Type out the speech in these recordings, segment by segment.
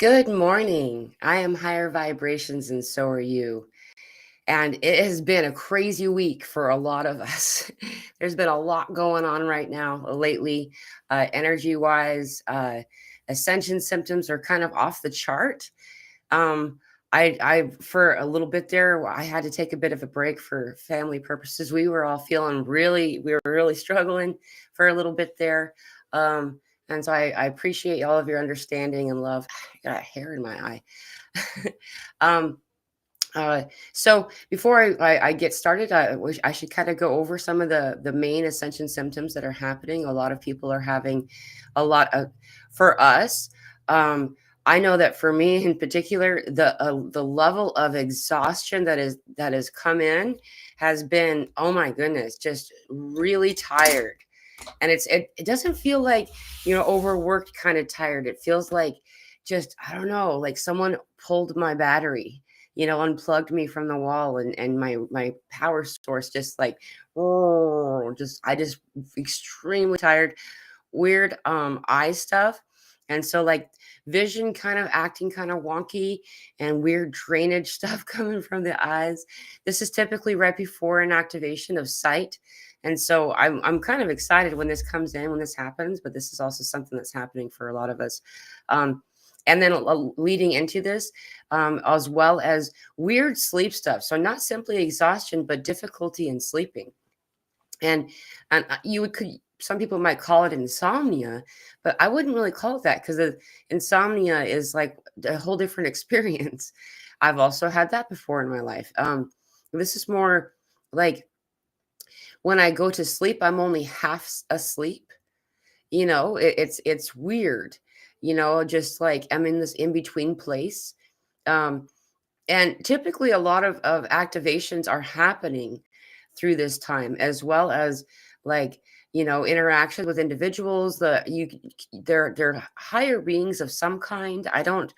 Good morning. I am higher vibrations and so are you. And it has been a crazy week for a lot of us. There's been a lot going on right now lately, energy wise. Ascension symptoms are kind of off the chart. Um, for a little bit there, I had to take a bit of a break for family purposes. We were all we were really struggling for a little bit there. Um, and so I appreciate all of your understanding and love. I got hair in my eye. um, uh, so before I get started, I should kind of go over some of the main ascension symptoms that are happening. A lot of people are having a lot of, for us. Um, I know that for me in particular, the level of exhaustion that has come in has been, oh my goodness, just really tired. And it doesn't feel like, overworked kind of tired. It feels like just, I don't know, like someone pulled my battery, unplugged me from the wall, and my power source just like, oh, I just extremely tired. Weird eye stuff. And so like vision kind of acting kind of wonky, and weird drainage stuff coming from the eyes. This is typically right before an activation of sight. And so I'm kind of excited when this comes in, when this happens, but this is also something that's happening for a lot of us. Um, and then leading into this, as well as weird sleep stuff. So not simply exhaustion, but difficulty in sleeping. And you would could some people might call it insomnia, but I wouldn't really call it that, because insomnia is like a whole different experience. I've also had that before in my life. This is more like when I go to sleep, I'm only half asleep. It's weird. Just like I'm in this in between place. Um, and typically, a lot of activations are happening through this time, as well as like interactions with individuals. They're higher beings of some kind. I don't,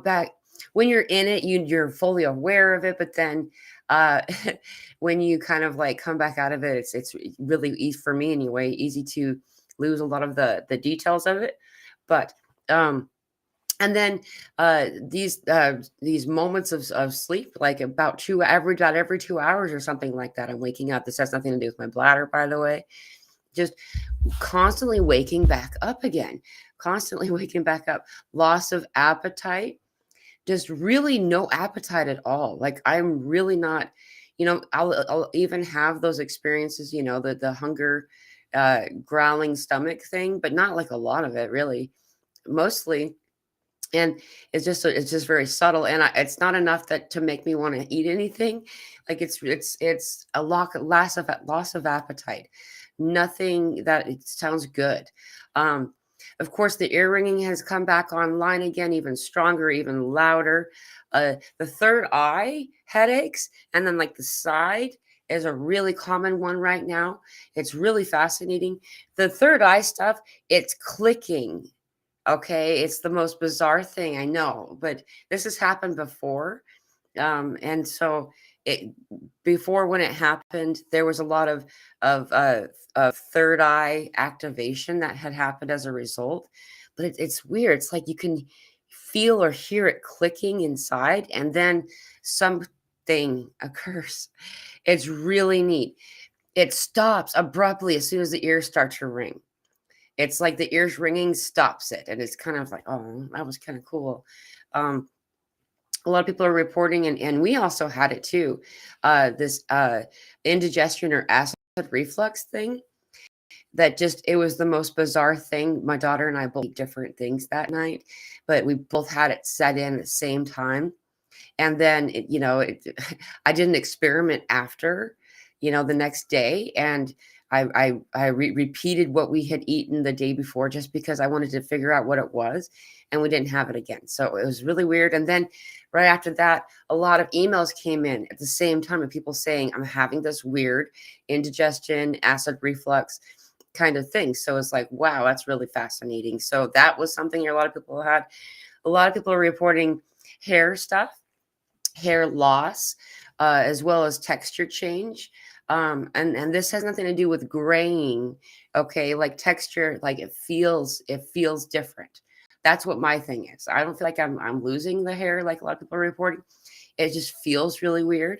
back when you're in it, you're fully aware of it, but then uh when you kind of like come back out of it, it's really easy for me anyway, easy to lose a lot of the details of it. But and then these moments of sleep, like about every 2 hours or something like that, I'm waking up. This has nothing to do with my bladder, by the way. Just constantly waking back up again, constantly waking back up. Loss of appetite, just really no appetite at all. Like I'm really not, I'll even have those experiences, the hunger, growling stomach thing, but not like a lot of it really. Mostly, and it's just very subtle, and it's not enough that to make me want to eat anything. Like it's a loss of appetite. Nothing that it sounds good. um of course, the ear ringing has come back online again, even stronger, even louder. The third eye headaches, and then like the side is a really common one right now. It's really fascinating. The third eye stuff, it's clicking. Okay, it's the most bizarre thing, I know, but this has happened before. And so it before, when it happened, there was a lot of third eye activation that had happened as a result. But it's weird. It's like you can feel or hear it clicking inside, and then something occurs. It's really neat. It stops abruptly as soon as the ears start to ring. It's like the ears ringing stops it, and it's kind of like, oh, that was kind of cool. Um, a lot of people are reporting, and we also had it too. This indigestion or acid reflux thing, that just it was the most bizarre thing. My daughter and I both ate different things that night, but we both had it set in at the same time. And then I did an experiment after, the next day, and I repeated what we had eaten the day before, just because I wanted to figure out what it was, and we didn't have it again. So it was really weird. And then right after that, a lot of emails came in at the same time of people saying, I'm having this weird indigestion, acid reflux kind of thing. So it's like, wow, that's really fascinating. So that was something a lot of people had. A lot of people are reporting hair stuff, hair loss, as well as texture change. And this has nothing to do with graying. Okay, like texture, like it feels different. That's what my thing is. I don't feel like I'm losing the hair like a lot of people are reporting. It just feels really weird.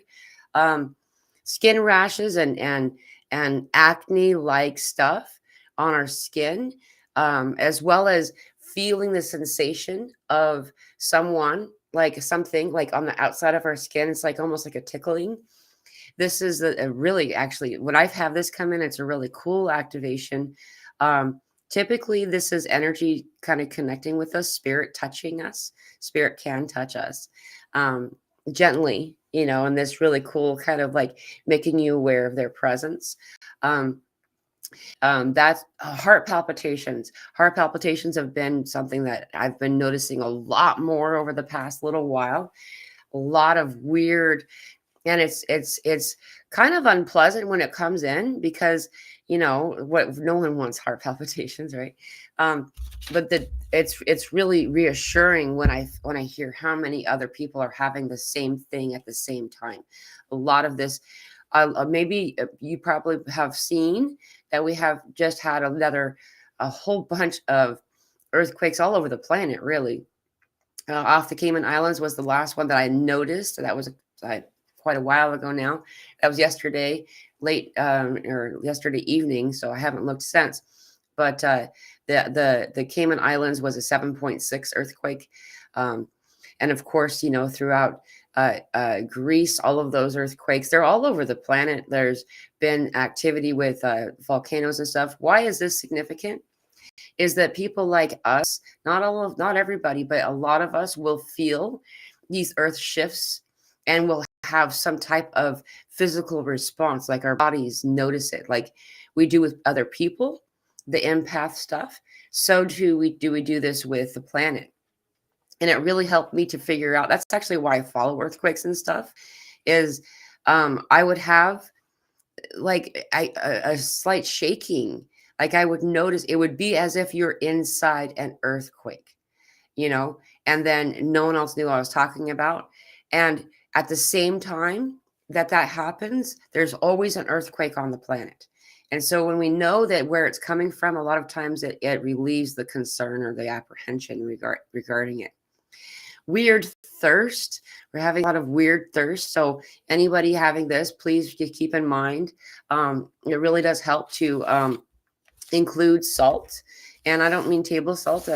Um, Skin rashes and acne like stuff on our skin, as well as feeling the sensation of someone, like something like on the outside of our skin. It's like almost like a tickling. This is a really, actually, when I've had this come in, it's a really cool activation. Typically, this is energy kind of connecting with us, spirit touching us. Spirit can touch us gently, and this really cool kind of like making you aware of their presence. Um, that's heart palpitations. Heart palpitations have been something that I've been noticing a lot more over the past little while. A lot of weird, and it's kind of unpleasant when it comes in because what, no one wants heart palpitations, right? But it's really reassuring when I hear how many other people are having the same thing at the same time. A lot of this, maybe you probably have seen that we have just had a whole bunch of earthquakes all over the planet, really. Off the Cayman Islands was the last one that I noticed. That was quite a while ago now. That was yesterday, late or yesterday evening. So I haven't looked since. But the Cayman Islands was a 7.6 earthquake, um, and of course, throughout Greece, all of those earthquakes, they're all over the planet. There's been activity with volcanoes and stuff. Why is this significant? Is that people like us, not everybody, but a lot of us will feel these earth shifts and will have some type of physical response, like our bodies notice it, like we do with other people, the empath stuff. So we do this with the planet. And it really helped me to figure out, that's actually why I follow earthquakes and stuff, is I would have like a slight shaking. Like I would notice it would be as if you're inside an earthquake, you know, and then no one else knew what I was talking about. And at the same time that happens, there's always an earthquake on the planet. And so when we know that where it's coming from, a lot of times it relieves the concern or the apprehension regarding it. Weird thirst. We're having a lot of weird thirst. So anybody having this, please just keep in mind. It really does help to include salt, and I don't mean table salt,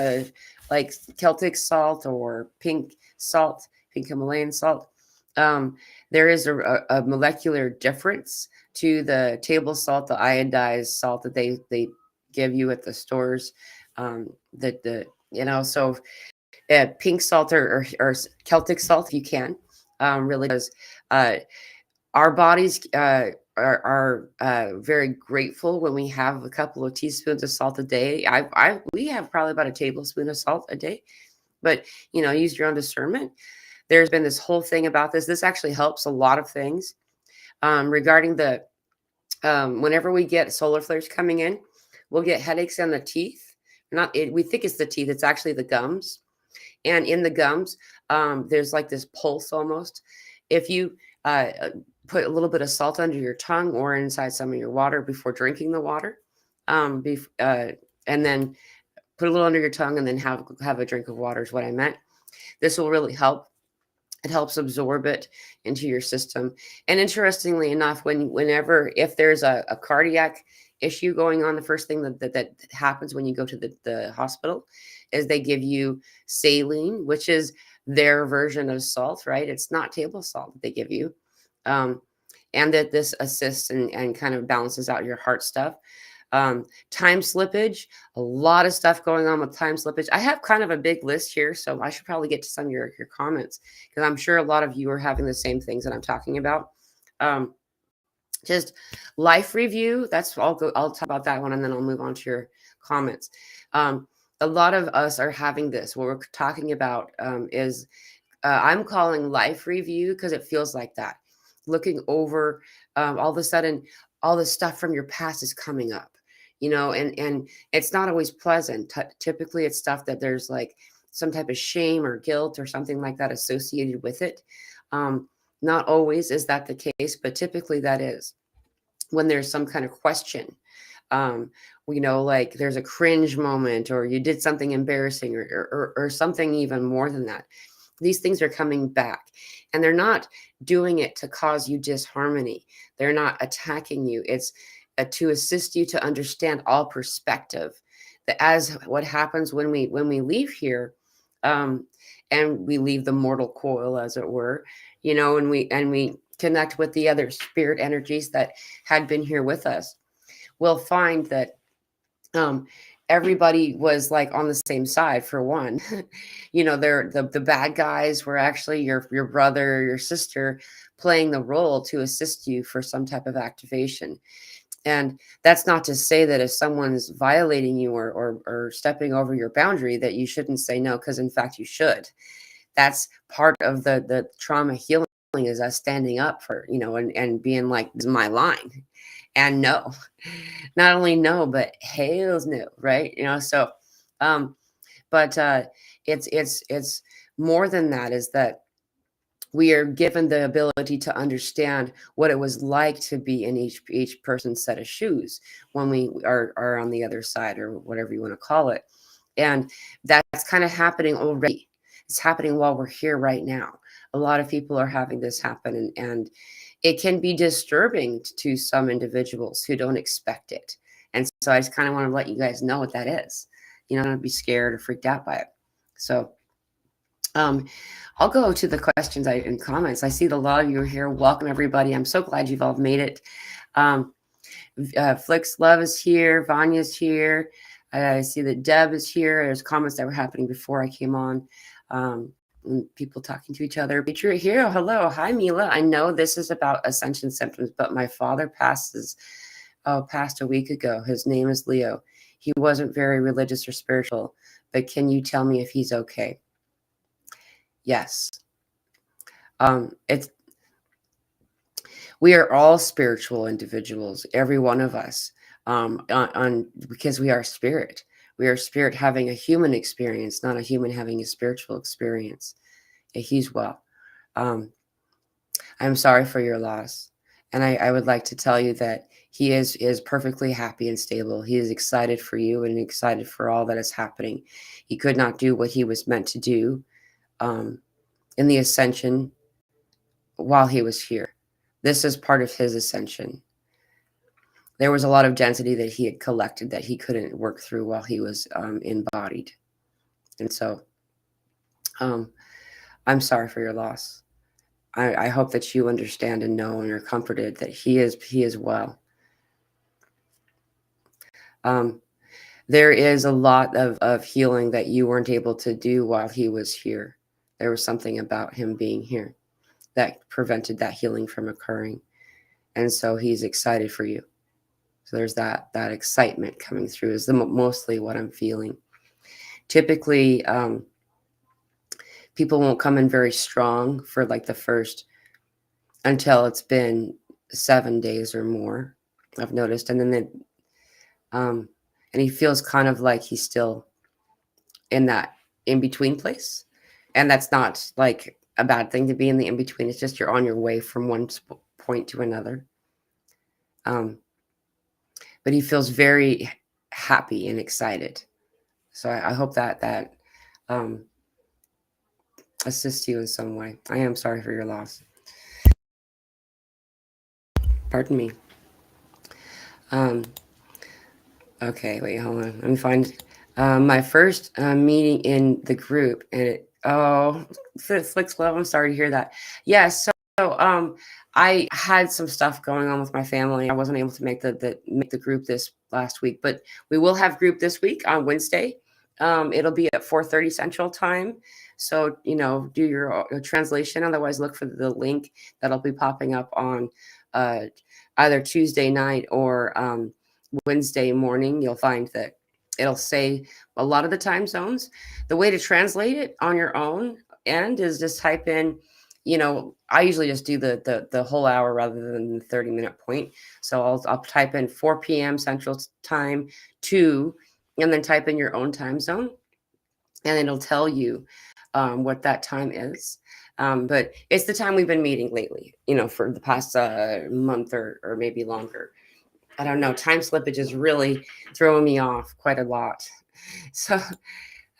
like Celtic salt or pink salt, pink Himalayan salt. There is a molecular difference to the table salt, the iodized salt that they give you at the stores. So pink salt or Celtic salt, if you can, really does. Uh, our bodies are very grateful when we have a couple of teaspoons of salt a day. We have probably about a tablespoon of salt a day, but use your own discernment. There's been this whole thing about this. This actually helps a lot of things regarding the whenever we get solar flares coming in, we'll get headaches in the teeth. We think it's the teeth. It's actually the gums. And in the gums, there's like this pulse almost. If you put a little bit of salt under your tongue or inside some of your water before drinking the water, and then put a little under your tongue and then have a drink of water is what I meant. This will really help. It helps absorb it into your system. And interestingly enough, if there's a cardiac issue going on, the first thing that happens when you go to the hospital is they give you saline, which is their version of salt, right? It's not table salt that they give you. And that this assists and kind of balances out your heart stuff. Time slippage, a lot of stuff going on with time slippage. I have kind of a big list here, so I should probably get to some of your comments because I'm sure a lot of you are having the same things that I'm talking about. Just life review. I'll talk about that one and then I'll move on to your comments. A lot of us are having this. What we're talking about is I'm calling life review because it feels like that. Looking over, all of a sudden, all the stuff from your past is coming up, and it's not always pleasant. Typically, it's stuff that there's like some type of shame or guilt or something like that associated with it. Not always is that the case, but typically that is when there's some kind of question. We know, like there's a cringe moment, or you did something embarrassing, or something even more than that. These things are coming back, and they're not doing it to cause you disharmony. They're not attacking you. It's to assist you to understand all perspective. That as what happens when we leave here, um, and we leave the mortal coil, as it were, and we connect with the other spirit energies that had been here with us, we'll find that um everybody was like on the same side. For one, they're the bad guys were actually your brother or your sister, playing the role to assist you for some type of activation. And that's not to say that if someone's violating you, or stepping over your boundary, that you shouldn't say no, because in fact you should. That's part of the trauma healing, is us standing up for, and being like, this is my line. And no, not only no, but hails no, right? So um but it's more than that, is that we are given the ability to understand what it was like to be in each person's set of shoes when we are on the other side, or whatever you want to call it. And that's kind of happening already. It's happening while we're here right now. A lot of people are having this happen, and it can be disturbing to some individuals who don't expect it. And so I just kind of want to let you guys know what that is. Don't be scared or freaked out by it. So um, I'll go to the questions and comments. I see that a lot of you are here. Welcome, everybody. I'm so glad you've all made it. Um, Flicks Love is here. Vanya's here. I see that Deb is here. There's comments that were happening before I came on. And people talking to each other. Beatrice here. Hello. Hi, Mila. I know this is about Ascension Symptoms, but my father passed a week ago. His name is Leo. He wasn't very religious or spiritual, but can you tell me if he's okay? Yes. It's We are all spiritual individuals, every one of us, because we are spirit. We are spirit having a human experience, not a human having a spiritual experience. He's well. Um, I'm sorry for your loss, and I would like to tell you that he is perfectly happy and stable. He is excited for you and excited for all that is happening. He could not do what he was meant to do um, in the ascension while he was here. This is part of his ascension. There was a lot of density that he had collected that he couldn't work through while he was embodied. And so I'm sorry for your loss. I hope that you understand and know and are comforted that he is well. There is a lot of healing that you weren't able to do while he was here. There was something about him being here that prevented that healing from occurring. And so he's excited for you. So there's that excitement coming through is mostly what I'm feeling. Typically, people won't come in very strong for like the first, until it's been 7 days or more, I've noticed. And then and he feels kind of like he's still in that in-between place. And that's not like a bad thing to be in the in-between. It's just you're on your way from one point to another. But he feels very happy and excited. So I hope that assists you in some way. I am sorry for your loss. Pardon me. Okay, wait, hold on. Let me find my first meeting in the group, and Flicks Love. I'm sorry to hear that. Yes, so I had some stuff going on with my family. I wasn't able to make the group this last week, but we will have group this week on Wednesday. It'll be at 4:30 Central Time. So do your translation. Otherwise, look for the link that'll be popping up on either Tuesday night or Wednesday morning. You'll find that it'll say a lot of the time zones. The way to translate it on your own end is just type in, I usually just do the whole hour rather than the 30-minute point. So I'll type in 4 p.m. Central Time to, and then type in your own time zone, and it'll tell you what that time is. But it's the time we've been meeting lately, for the past month or maybe longer. I don't know, time slippage is really throwing me off quite a lot. So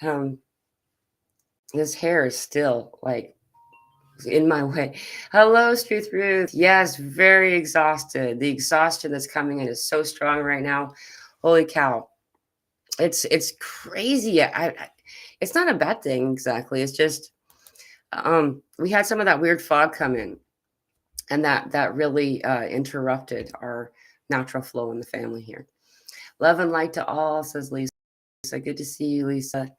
um, this hair is still like in my way. Hello, Truth Ruth. Yes, very exhausted. The exhaustion that's coming in is so strong right now. Holy cow. It's crazy. It's not a bad thing exactly. It's just we had some of that weird fog come in, and that really interrupted our natural flow in the family here. Love and light to all, says Lisa. Good to see you, Lisa.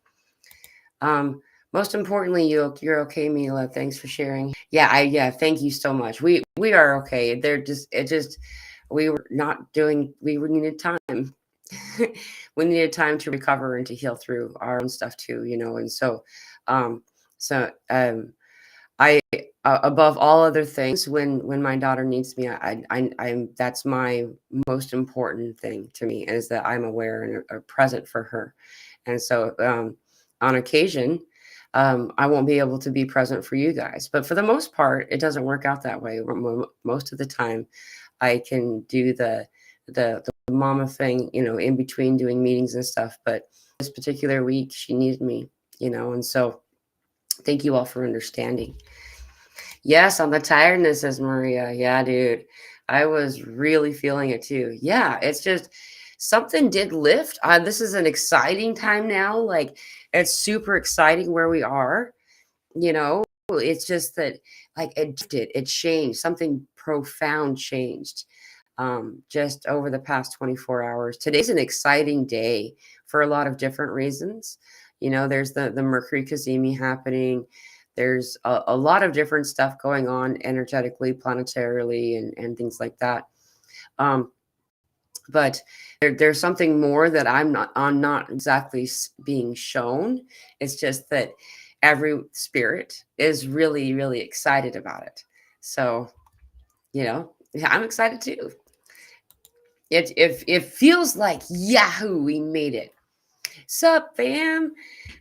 Um, Most importantly, you're okay, Mila. Thanks for sharing. Yeah, thank you so much. We are okay. We were not doing we needed time. We needed time to recover and to heal through our own stuff too, and um so I above all other things, when my daughter needs me, I'm that's my most important thing to me, is that I'm aware and present for her. And so on occasion, I won't be able to be present for you guys, but for the most part, it doesn't work out that way. Most of the time, I can do the mama thing, in between doing meetings and stuff. But this particular week, she needed me, and so thank you all for understanding. Yes, on the tiredness, says Maria. Yeah, dude. I was really feeling it too. Yeah, it's just something did lift. This is an exciting time now. Like, it's super exciting where we are, you know. It's just that, like, it changed. Something profound changed just over the past 24 hours. Today's an exciting day for a lot of different reasons. There's the Mercury Kazemi happening. There's a lot of different stuff going on energetically, planetarily, and things like that. Um, but there's something more that I'm not exactly being shown. It's just that every spirit is really, really excited about it. So, yeah, I'm excited too. It feels like Yahoo, we made it. Sup, fam?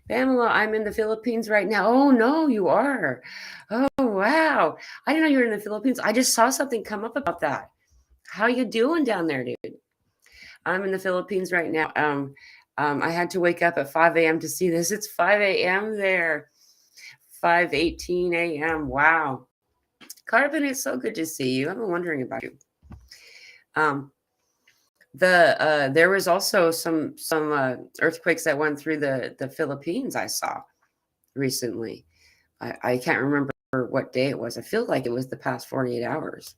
Pamela, I'm in the Philippines right now. Oh no, you are. Oh wow. I didn't know you were in the Philippines. I just saw something come up about that. How you doing down there, dude? I'm in the Philippines right now. I had to wake up at 5 a.m. to see this. It's 5 a.m. there. 5:18 a.m. Wow. Carbon, it's so good to see you. I've been wondering about you. Um, there was also some earthquakes that went through the Philippines. I saw recently. I can't remember what day it was. I feel like it was the past 48 hours.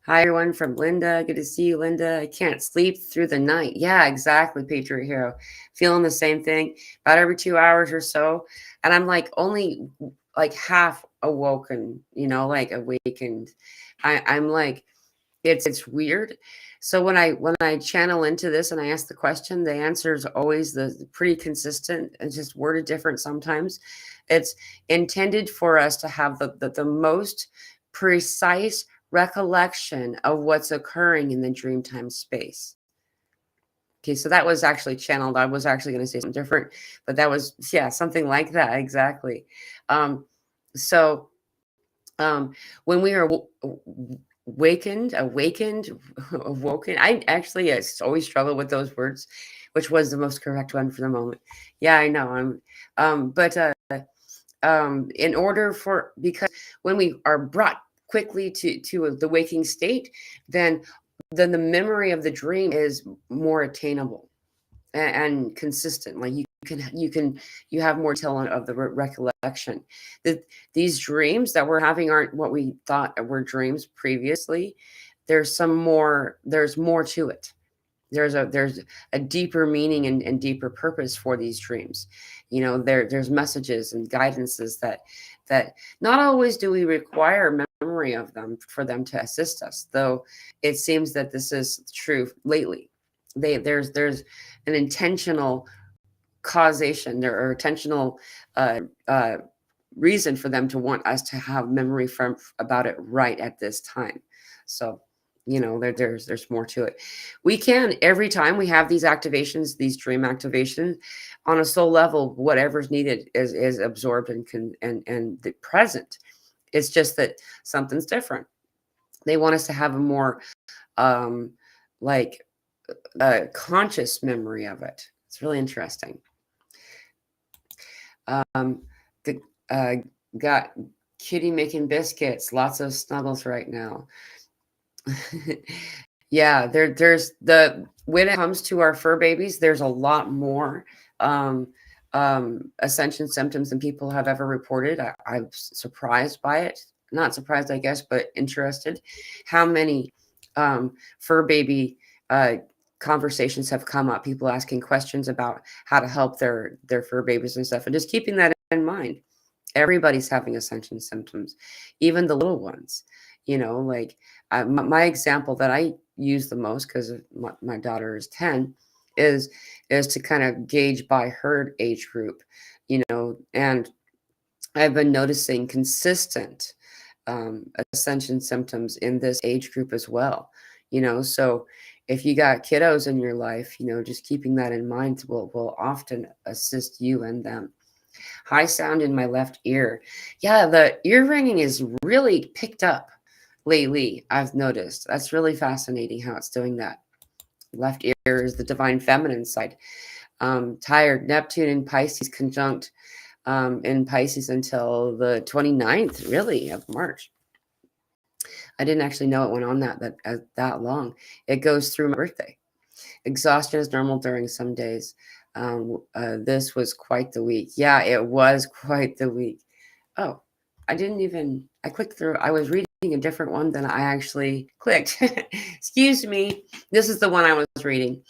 Hi everyone, from Linda. Good to see you, Linda. I can't sleep through the night. Yeah, exactly, Patriot Hero. Feeling the same thing about every 2 hours or so, and I'm like only like half awoken. Like awakened. I'm like, it's weird. So when I channel into this and I ask the question, the answer is always the pretty consistent and just worded different sometimes. It's intended for us to have the most precise recollection of what's occurring in the dreamtime space. Okay, so that was actually channeled. I was actually going to say something different, but that was, yeah, something like that, exactly. So when we are awakened, awoken. I actually always struggle with those words, which was the most correct one for the moment. Yeah, I know. But in order for, because when we are brought quickly to the waking state, then the memory of the dream is more attainable and consistent. Like you have more detail of the recollection. That these dreams that we're having aren't what we thought were dreams previously. There's more to it. There's a deeper meaning and deeper purpose for these dreams. There's messages and guidances that not always do we require memory of them for them to assist us, though it seems that this is true lately. There's an intentional causation there, or intentional uh, uh, reason for them to want us to have memory from about it right at this time. So there's more to it. We can, every time we have these activations, these dream activations, on a soul level, whatever's needed is absorbed and the present. It's just that something's different. They want us to have a more um like a conscious memory of it. It's really interesting. The got Kitty making biscuits, lots of snuggles right now. Yeah, there's the when it comes to our fur babies, there's a lot more um, ascension symptoms than people have ever reported. I'm surprised by it. Not surprised, I guess, but interested. How many fur baby conversations have come up? People asking questions about how to help their fur babies and stuff, and just keeping that in mind. Everybody's having ascension symptoms, even the little ones. Like my example that I use the most because my daughter is 10 is is to kind of gauge by her age group, and I've been noticing consistent ascension symptoms in this age group as well. So if you got kiddos in your life, just keeping that in mind will often assist you and them. High sound in my left ear. Yeah, the ear ringing is really picked up lately, I've noticed. That's really fascinating how it's doing that. Left ear is the divine feminine side. Tired, Neptune in Pisces conjunct in Pisces until the 29th, really, of March. I didn't actually know it went on that long. It goes through my birthday. Exhaustion is normal during some days. This was quite the week. Yeah, it was quite the week. Oh, I clicked through. I was reading a different one than I actually clicked. Excuse me. This is the one I was reading.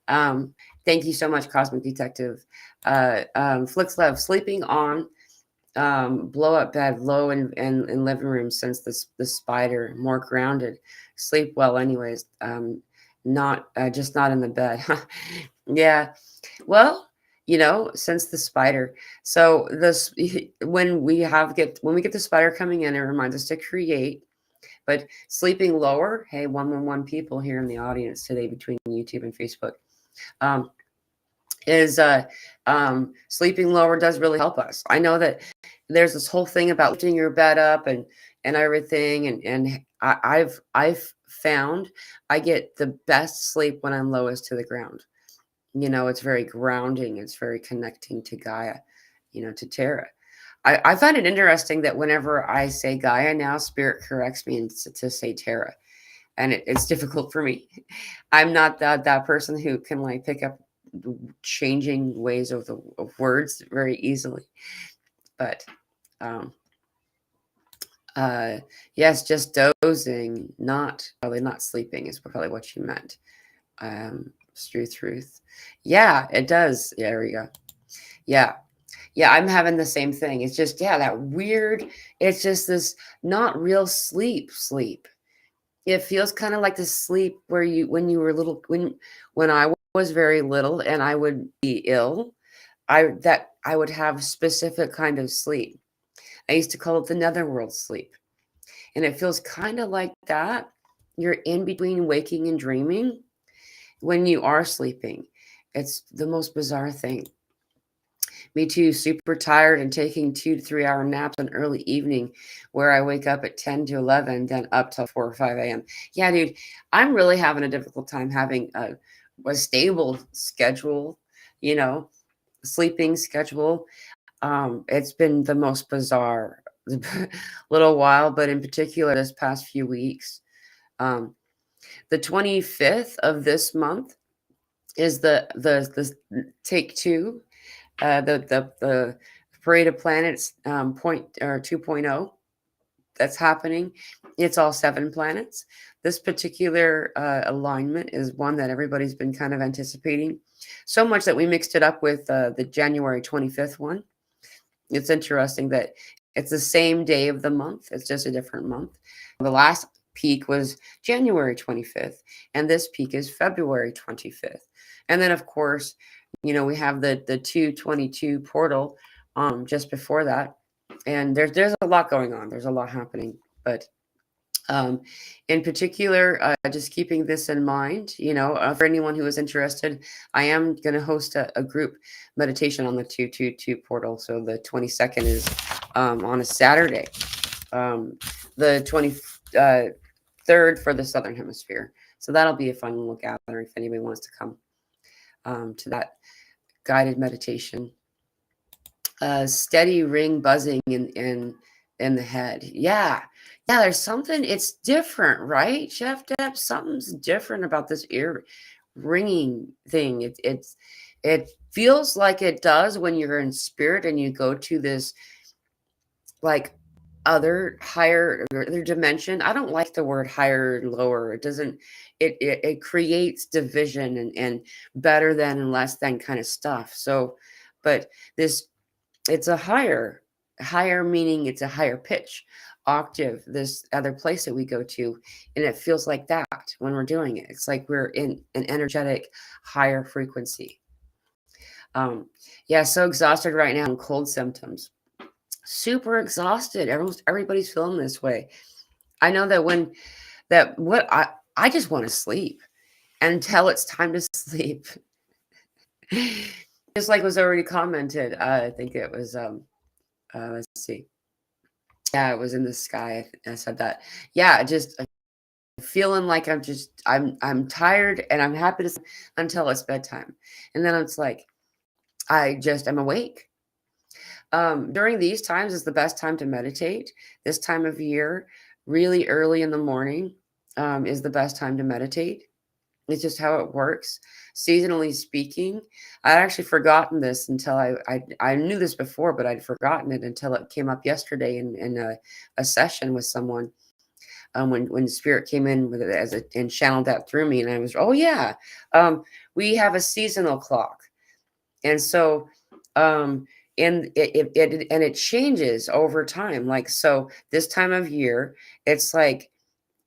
Thank you so much, Cosmic Detective. Flixlev, sleeping on blow up bed, low in living room since the spider, more grounded. Sleep well anyways. Not just not in the bed. Yeah. Well, since the spider. So this when we get the spider coming in, it reminds us to create. But sleeping lower, hey, 111 people here in the audience today between YouTube and Facebook. Is sleeping lower does really help us. I know that there's this whole thing about lifting your bed up and everything, and I've found I get the best sleep when I'm lowest to the ground. It's very grounding. It's very connecting to Gaia, to Terra. I find it interesting that whenever I say Gaia now, Spirit corrects me to say Terra, and it's difficult for me. I'm not that person who can like pick up changing ways of words very easily. But yes, just dozing, probably not sleeping is probably what you meant. Truth. Yeah, it does. Yeah, there we go. Yeah. Yeah, I'm having the same thing. It's just, yeah, that weird, it's just this not real sleep. It feels kind of like the sleep where when you were little, when I was very little and I would be ill, I would have specific kind of sleep. I used to call it the netherworld sleep. And it feels kind of like that. You're in between waking and dreaming when you are sleeping. It's the most bizarre thing. Me too, super tired and taking 2 to 3 hour naps in early evening where I wake up at 10 to 11, then up till 4 or 5 a.m. Yeah, dude, I'm really having a difficult time having a stable schedule, sleeping schedule. It's been the most bizarre little while, but in particular this past few weeks. The 25th of this month is the take two, the Parade of Planets point or 2.0 that's happening. It's all 7 planets. This particular alignment is one that everybody's been kind of anticipating, so much that we mixed it up with the January 25th one. It's interesting that it's the same day of the month. It's just a different month. The last peak was January 25th, and this peak is February 25th. And then, of course, we have the 222 portal just before that. And there's a lot going on. There's a lot happening. But in particular, just keeping this in mind, for anyone who is interested, I am going to host a group meditation on the 222 portal. So the 22nd is on a Saturday, the 23rd for the Southern Hemisphere. So that'll be a fun little gathering if anybody wants to come to that guided meditation. Steady ring buzzing in the head. Yeah. There's something. It's different, right, Chef Deb? Something's different about this ear ringing thing. It feels like it does when you're in spirit and you go to this like other higher other dimension. I don't like the word higher and lower. It doesn't. It creates division and better than and less than kind of stuff. So, but this, it's a higher meaning it's a higher pitch octave, this other place that we go to, and it feels like that when we're doing it. It's like we're in an energetic higher frequency. Yeah, so exhausted right now, cold symptoms, super exhausted. Everybody's feeling this way. I know that when that what I just want to sleep until it's time to sleep. Just like was already commented, I think it was let's see. Yeah, it was in the sky. I said that. Yeah, just feeling like I'm tired and I'm happy to sleep until it's bedtime. And then it's like I'm awake. During these times is the best time to meditate. This time of year, really early in the morning, is the best time to meditate. It's just how it works. Seasonally speaking, I'd actually forgotten this until I knew this before, but I'd forgotten it until it came up yesterday in a session with someone. When Spirit came in with it and channeled that through me, and I was, oh yeah, we have a seasonal clock, and so and it changes over time. Like, so this time of year, it's like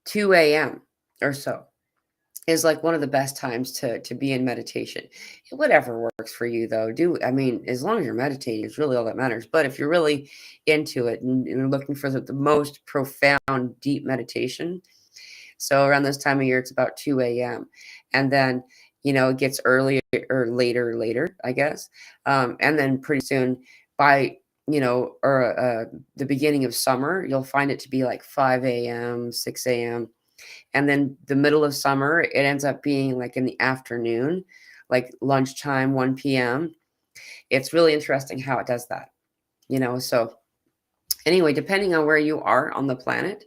2 a.m. or so is like one of the best times to be in meditation. Whatever works for you though. I mean, as long as you're meditating, it's really all that matters. But if you're really into it and you're looking for the most profound, deep meditation, so around this time of year, it's about 2 a.m. And then, it gets earlier or later, I guess. And then pretty soon by, or the beginning of summer, you'll find it to be like 5 a.m., 6 a.m. And then the middle of summer, it ends up being like in the afternoon, like lunchtime, 1 p.m. It's really interesting how it does that, So anyway, depending on where you are on the planet,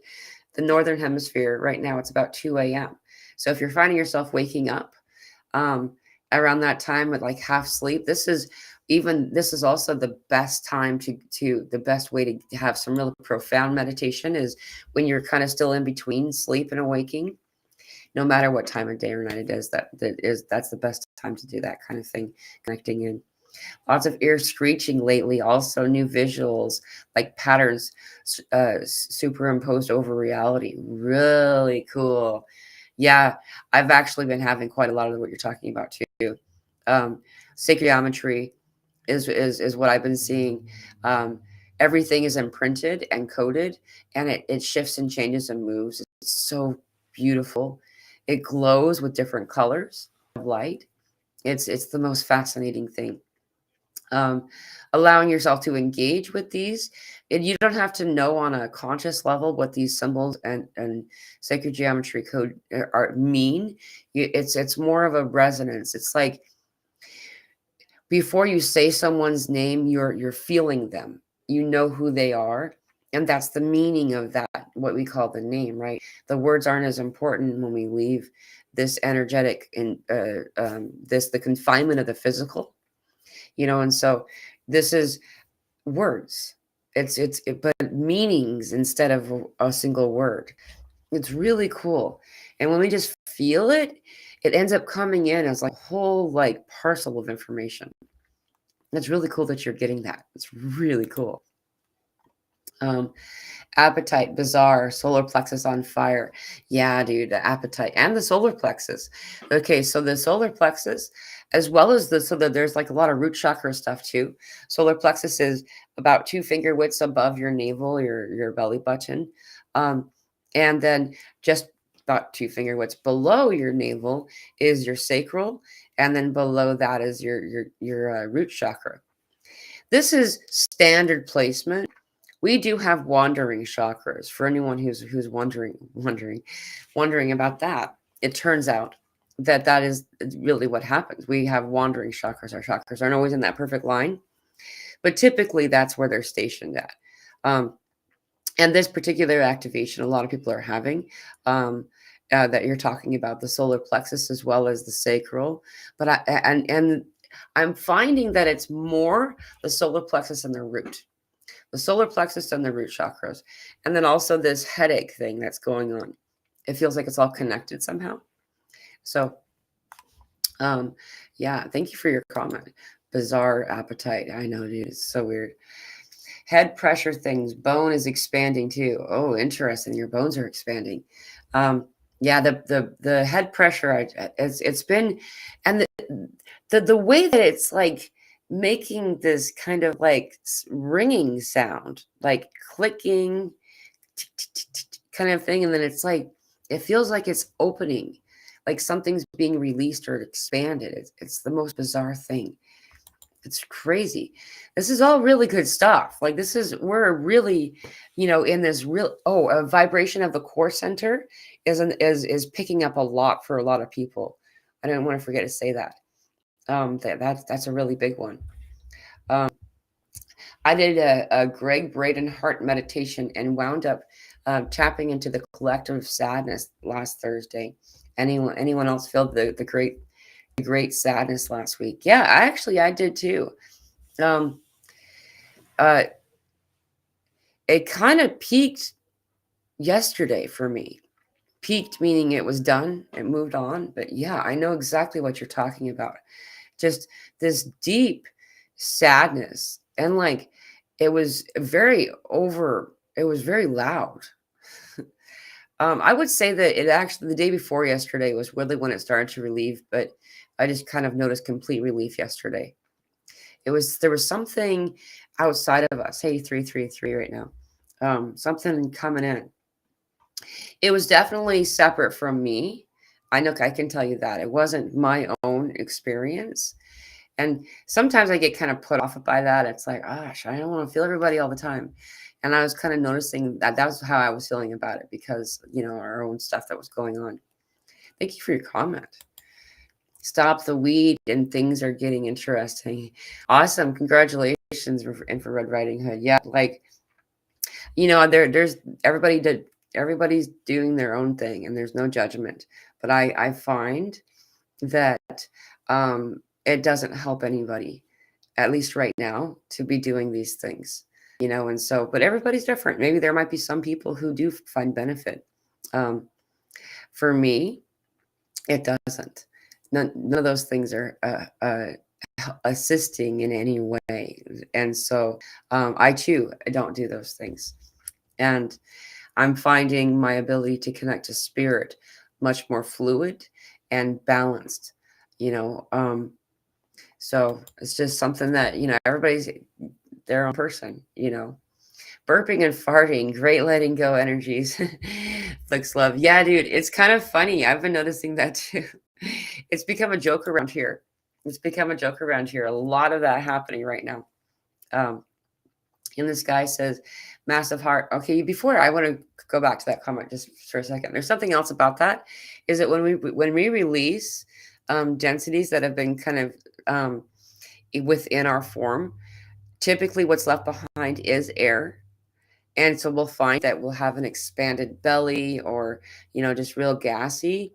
the northern hemisphere right now, it's about 2 a.m. So if you're finding yourself waking up around that time with like half sleep, this is also the best time to the best way to have some real profound meditation is when you're kind of still in between sleep and awaking. No matter what time of day or night it is, that's the best time to do that kind of thing, connecting in. Lots of ear screeching lately. Also, new visuals like patterns superimposed over reality. Really cool. Yeah, I've actually been having quite a lot of what you're talking about too. Sacred geometry is what I've been seeing. Everything is imprinted and coded, and it shifts and changes and moves. It's so beautiful. It glows with different colors of light. It's the most fascinating thing. Allowing yourself to engage with these, and you don't have to know on a conscious level what these symbols and sacred geometry code mean. It's more of a resonance. It's like before you say someone's name, you're feeling them. You know who they are, and that's the meaning of that, what we call the name, right? The words aren't as important when we leave this energetic and the confinement of the physical, and so this is words. But meanings instead of a single word. It's really cool. And when we just feel it, it ends up coming in as like a whole like parcel of information. It's really cool that you're getting that. It's really cool. Appetite, bizarre, solar plexus on fire. Yeah, dude, the appetite and the solar plexus. Okay, so the solar plexus, as well as there's like a lot of root chakra stuff too. Solar plexus is about 2 finger widths above your navel, your belly button. And then just about 2 finger widths below your navel is your sacral, and then below that is your root chakra. This is standard placement. We do have wandering chakras for anyone who's wondering about that. it turns out that that is really what happens. We have wandering chakras. Our chakras aren't always in that perfect line, but typically that's where they're stationed at. Um, and this particular activation, a lot of people are having, um, that you're talking about, the solar plexus as well as the sacral. But and I'm finding that it's more the solar plexus and the root, the solar plexus and the root chakras, and then also this headache thing that's going on. It feels like it's all connected somehow. So, um, yeah, thank you for your comment. Bizarre appetite. I know, dude. It's so weird. Head pressure things. Bone is expanding too. Oh, interesting. Your bones are expanding. Um, yeah, the head pressure. It's been, and the way that it's like making this kind of like ringing sound, like clicking, kind of thing, and then it's like it feels like it's opening, like something's being released or expanded. It's the most bizarre thing. It's crazy. This is all really good stuff. Like this is we're really, in this real a vibration of the core center is picking up a lot for a lot of people. I don't want to forget to say that. That's a really big one. Um, I did a Greg Braden heart meditation and wound up tapping into the collective sadness last Thursday. Anyone else felt the great sadness last week? Yeah, I did too. Um, uh, it kind of peaked yesterday for me. Peaked meaning it was done, it moved on. But yeah, I know exactly what you're talking about. Just this deep sadness. And like it was it was very loud. I would say that it actually, the day before yesterday was really when it started to relieve, but I just kind of noticed complete relief yesterday. There was something outside of us. Hey, 333 right now. Something coming in. It was definitely separate from me. I know I can tell you that. It wasn't my own experience. And sometimes I get kind of put off by that. It's like, gosh, I don't want to feel everybody all the time. And I was kind of noticing that was how I was feeling about it because, our own stuff that was going on. Thank you for your comment. Stop the weed and things are getting interesting. Awesome. Congratulations, Infrared Riding Hood. Yeah, like, there's everybody's doing their own thing and there's no judgment. But I find that it doesn't help anybody, at least right now, to be doing these things, and so, but everybody's different. Maybe there might be some people who do find benefit. For me, it doesn't. None of those things are assisting in any way. And so I too, I don't do those things. And I'm finding my ability to connect to spirit much more fluid and balanced, you know. So it's just something that, everybody's their own person, Burping and farting, great letting go energies. Flicks love. Yeah, dude, it's kind of funny. I've been noticing that too. It's become a joke around here. It's become a joke around here. A lot of that happening right now. And this guy says, massive heart. Okay, before I want to go back to that comment just for a second. There's something else about that, is that when we release densities that have been kind of within our form, typically what's left behind is air. And so we'll find that we'll have an expanded belly or, just real gassy.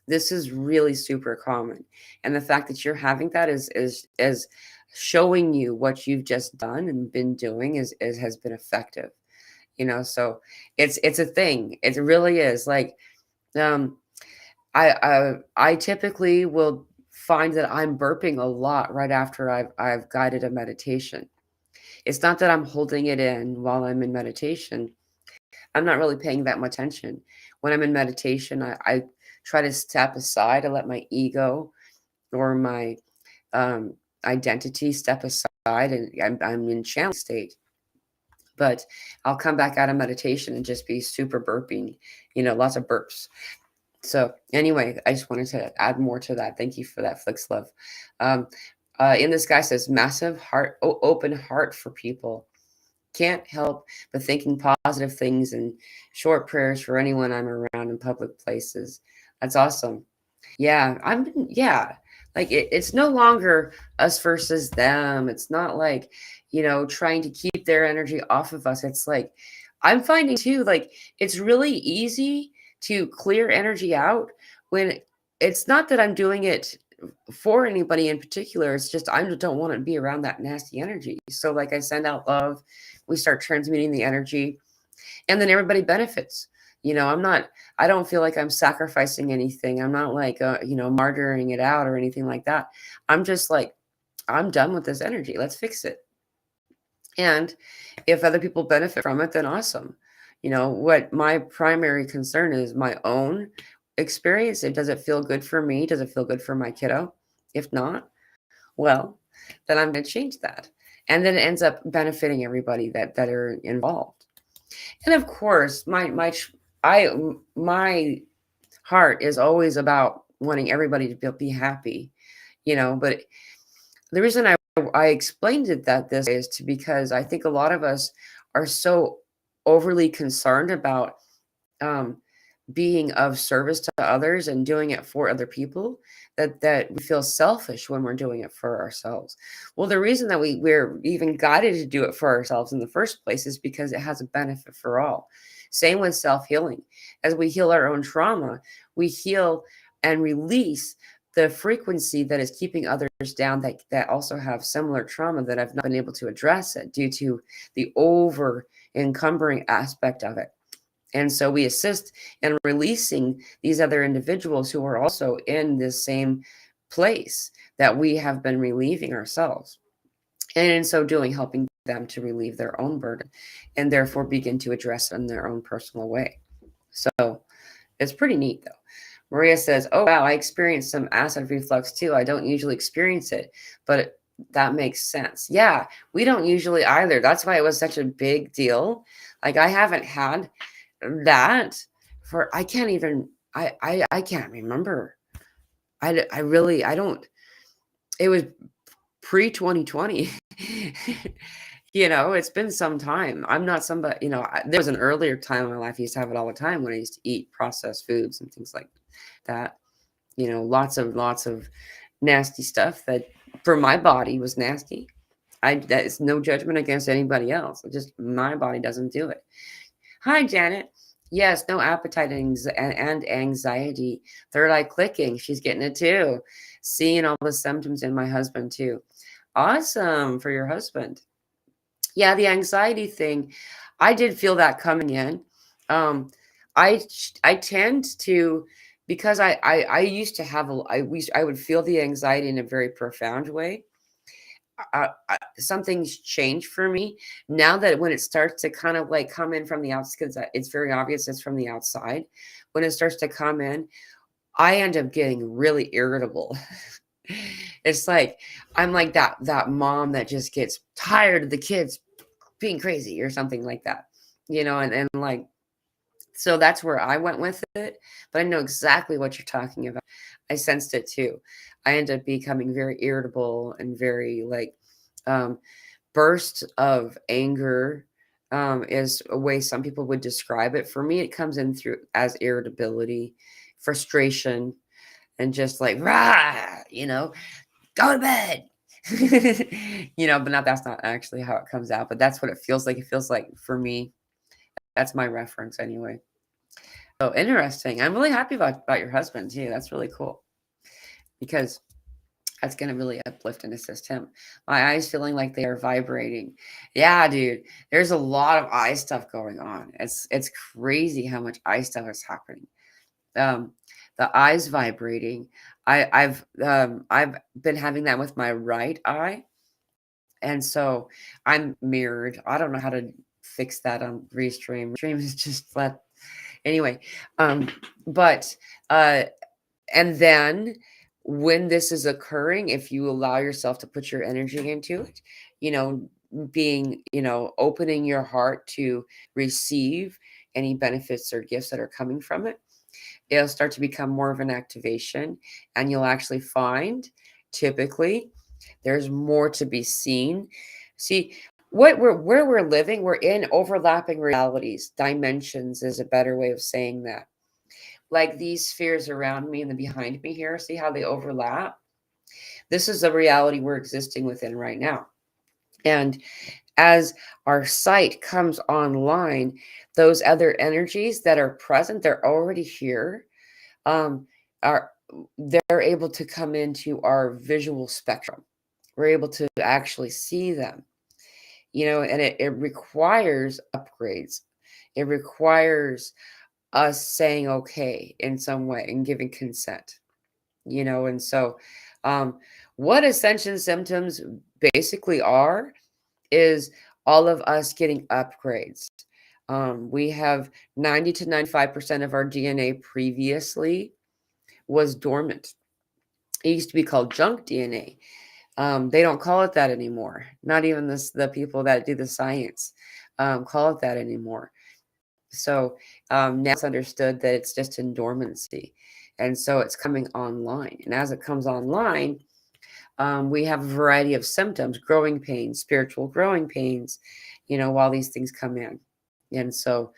This is really super common. And the fact that you're having that is showing you what you've just done and been doing has been effective. So it's a thing. It really is. Like um I typically will find that I'm burping a lot right after I've guided a meditation. It's not that I'm holding it in while I'm in meditation. I'm not really paying that much attention. When I'm in meditation, I try to step aside. I let my ego or my identity step aside, and I'm in channel state. But I'll come back out of meditation and just be super burping, lots of burps. So anyway, I just wanted to add more to that. Thank you for that, Flix Love. In this guy says, massive heart, open heart for people. Can't help but thinking positive things and short prayers for anyone I'm around in public places. That's awesome. Yeah, yeah. Like it's no longer us versus them. It's not like, trying to keep their energy off of us. It's like I'm finding too, like it's really easy to clear energy out when it's not that I'm doing it for anybody in particular. It's just I don't want to be around that nasty energy. So like I send out love, we start transmitting the energy, and then everybody benefits. I don't feel like I'm sacrificing anything. I'm not like, martyring it out or anything like that. I'm just like, I'm done with this energy. Let's fix it. And if other people benefit from it, then awesome. What my primary concern is my own experience. Does it feel good for me? Does it feel good for my kiddo? If not, well, then I'm going to change that. And then it ends up benefiting everybody that are involved. And of course, my heart is always about wanting everybody to be happy, but the reason I explained it that this way is because I think a lot of us are so overly concerned about um, being of service to others and doing it for other people that we feel selfish when we're doing it for ourselves. Well, the reason that we're even guided to do it for ourselves in the first place is because it has a benefit for all. Same with self-healing. As we heal our own trauma, we heal and release the frequency that is keeping others down that also have similar trauma that have not been able to address it due to the over encumbering aspect of it. And so we assist in releasing these other individuals who are also in this same place that we have been relieving ourselves. And in so doing, helping them to relieve their own burden and therefore begin to address it in their own personal way. So it's pretty neat, though. Maria says, "Oh, wow, I experienced some acid reflux too. I don't usually experience it, but that makes sense." Yeah, we don't usually either. That's why it was such a big deal. Like, I haven't had that for I can't even I can't remember. I really I don't it was pre-2020. It's been some time. I'm not somebody, there was an earlier time in my life I used to have it all the time when I used to eat processed foods and things like that. Lots of nasty stuff that for my body was nasty. That is no judgment against anybody else. It's just my body doesn't do it. Hi, Janet. Yes, no appetite and anxiety. Third eye clicking. She's getting it too. Seeing all the symptoms in my husband too. Awesome for your husband. Yeah, the anxiety thing. I did feel that coming in. Um, I tend to because I used to have I would feel the anxiety in a very profound way. Something's changed for me now that when it starts to kind of like come in from the outside, it's very obvious it's from the outside. When it starts to come in, I end up getting really irritable. It's like I'm like that mom that just gets tired of the kids being crazy or something like that, and like so that's where I went with it, but I know exactly what you're talking about. I sensed it too. I ended up becoming very irritable and very like um, burst of anger is a way some people would describe it. For me, it comes in through as irritability, frustration, and just like rah, go to bed. But not that's not actually how it comes out, but that's what it feels like. It feels like for me, that's my reference anyway. Oh, interesting. I'm really happy about your husband too. That's really cool because that's going to really uplift and assist him. My eyes feeling like they are vibrating. Yeah, dude. There's a lot of eye stuff going on. It's crazy how much eye stuff is happening. Um, the eyes vibrating. I've been having that with my right eye, and so I'm mirrored. I don't know how to fix that on Restream. Restream is just flat. Anyway, but and then when this is occurring, if you allow yourself to put your energy into it, you know, being, opening your heart to receive any benefits or gifts that are coming from it, it'll start to become more of an activation. And you'll actually find typically there's more to be seen. See, where we're living, we're in overlapping realities. Dimensions is a better way of saying that. like these spheres around me and the behind me here, see how they overlap? This is the reality we're existing within right now. And as our sight comes online, those other energies that are present, they're already here, um, are they're able to come into our visual spectrum. We're able to actually see them, and it requires upgrades. It requires us saying okay in some way and giving consent, and so um, what ascension symptoms basically are is all of us getting upgrades. We have 90 to 95% of our DNA previously was dormant. It used to be called junk DNA. They don't call it that anymore. Not even the people that do the science call it that anymore. So now it's understood that it's just in dormancy. And so it's coming online. And as it comes online, we have a variety of symptoms, growing pains, spiritual growing pains, while these things come in. And so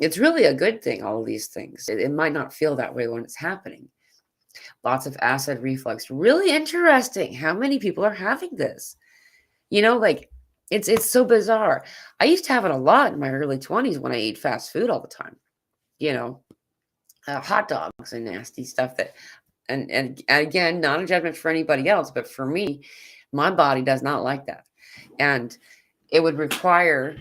it's really a good thing, all of these things. It might not feel that way when it's happening. Lots of acid reflux. Really interesting how many people are having this. Like it's so bizarre. I used to have it a lot in my early 20s when I ate fast food all the time. You know, hot dogs and nasty stuff that and again, not a judgment for anybody else, but for me, my body does not like that. And it would require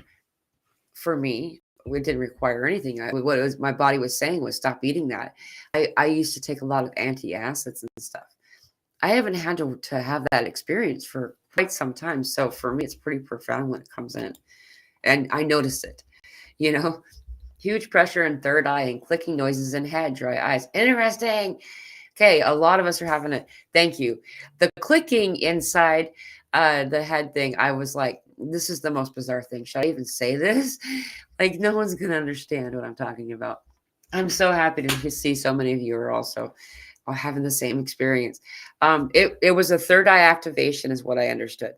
for me, it didn't require anything. What it was my body was saying was stop eating that. I used to take a lot of antacids and stuff. I haven't had to have that experience for quite some time. So for me, it's pretty profound when it comes in. And I notice it, you know, huge pressure in third eye and clicking noises in head, dry eyes. Interesting. Okay, a lot of us are having it. Thank you. The clicking inside the head thing, I was like, this is the most bizarre thing. Should I even say this? Like, no one's going to understand what I'm talking about. I'm so happy to see so many of you are also having the same experience. It was a third eye activation, is what I understood.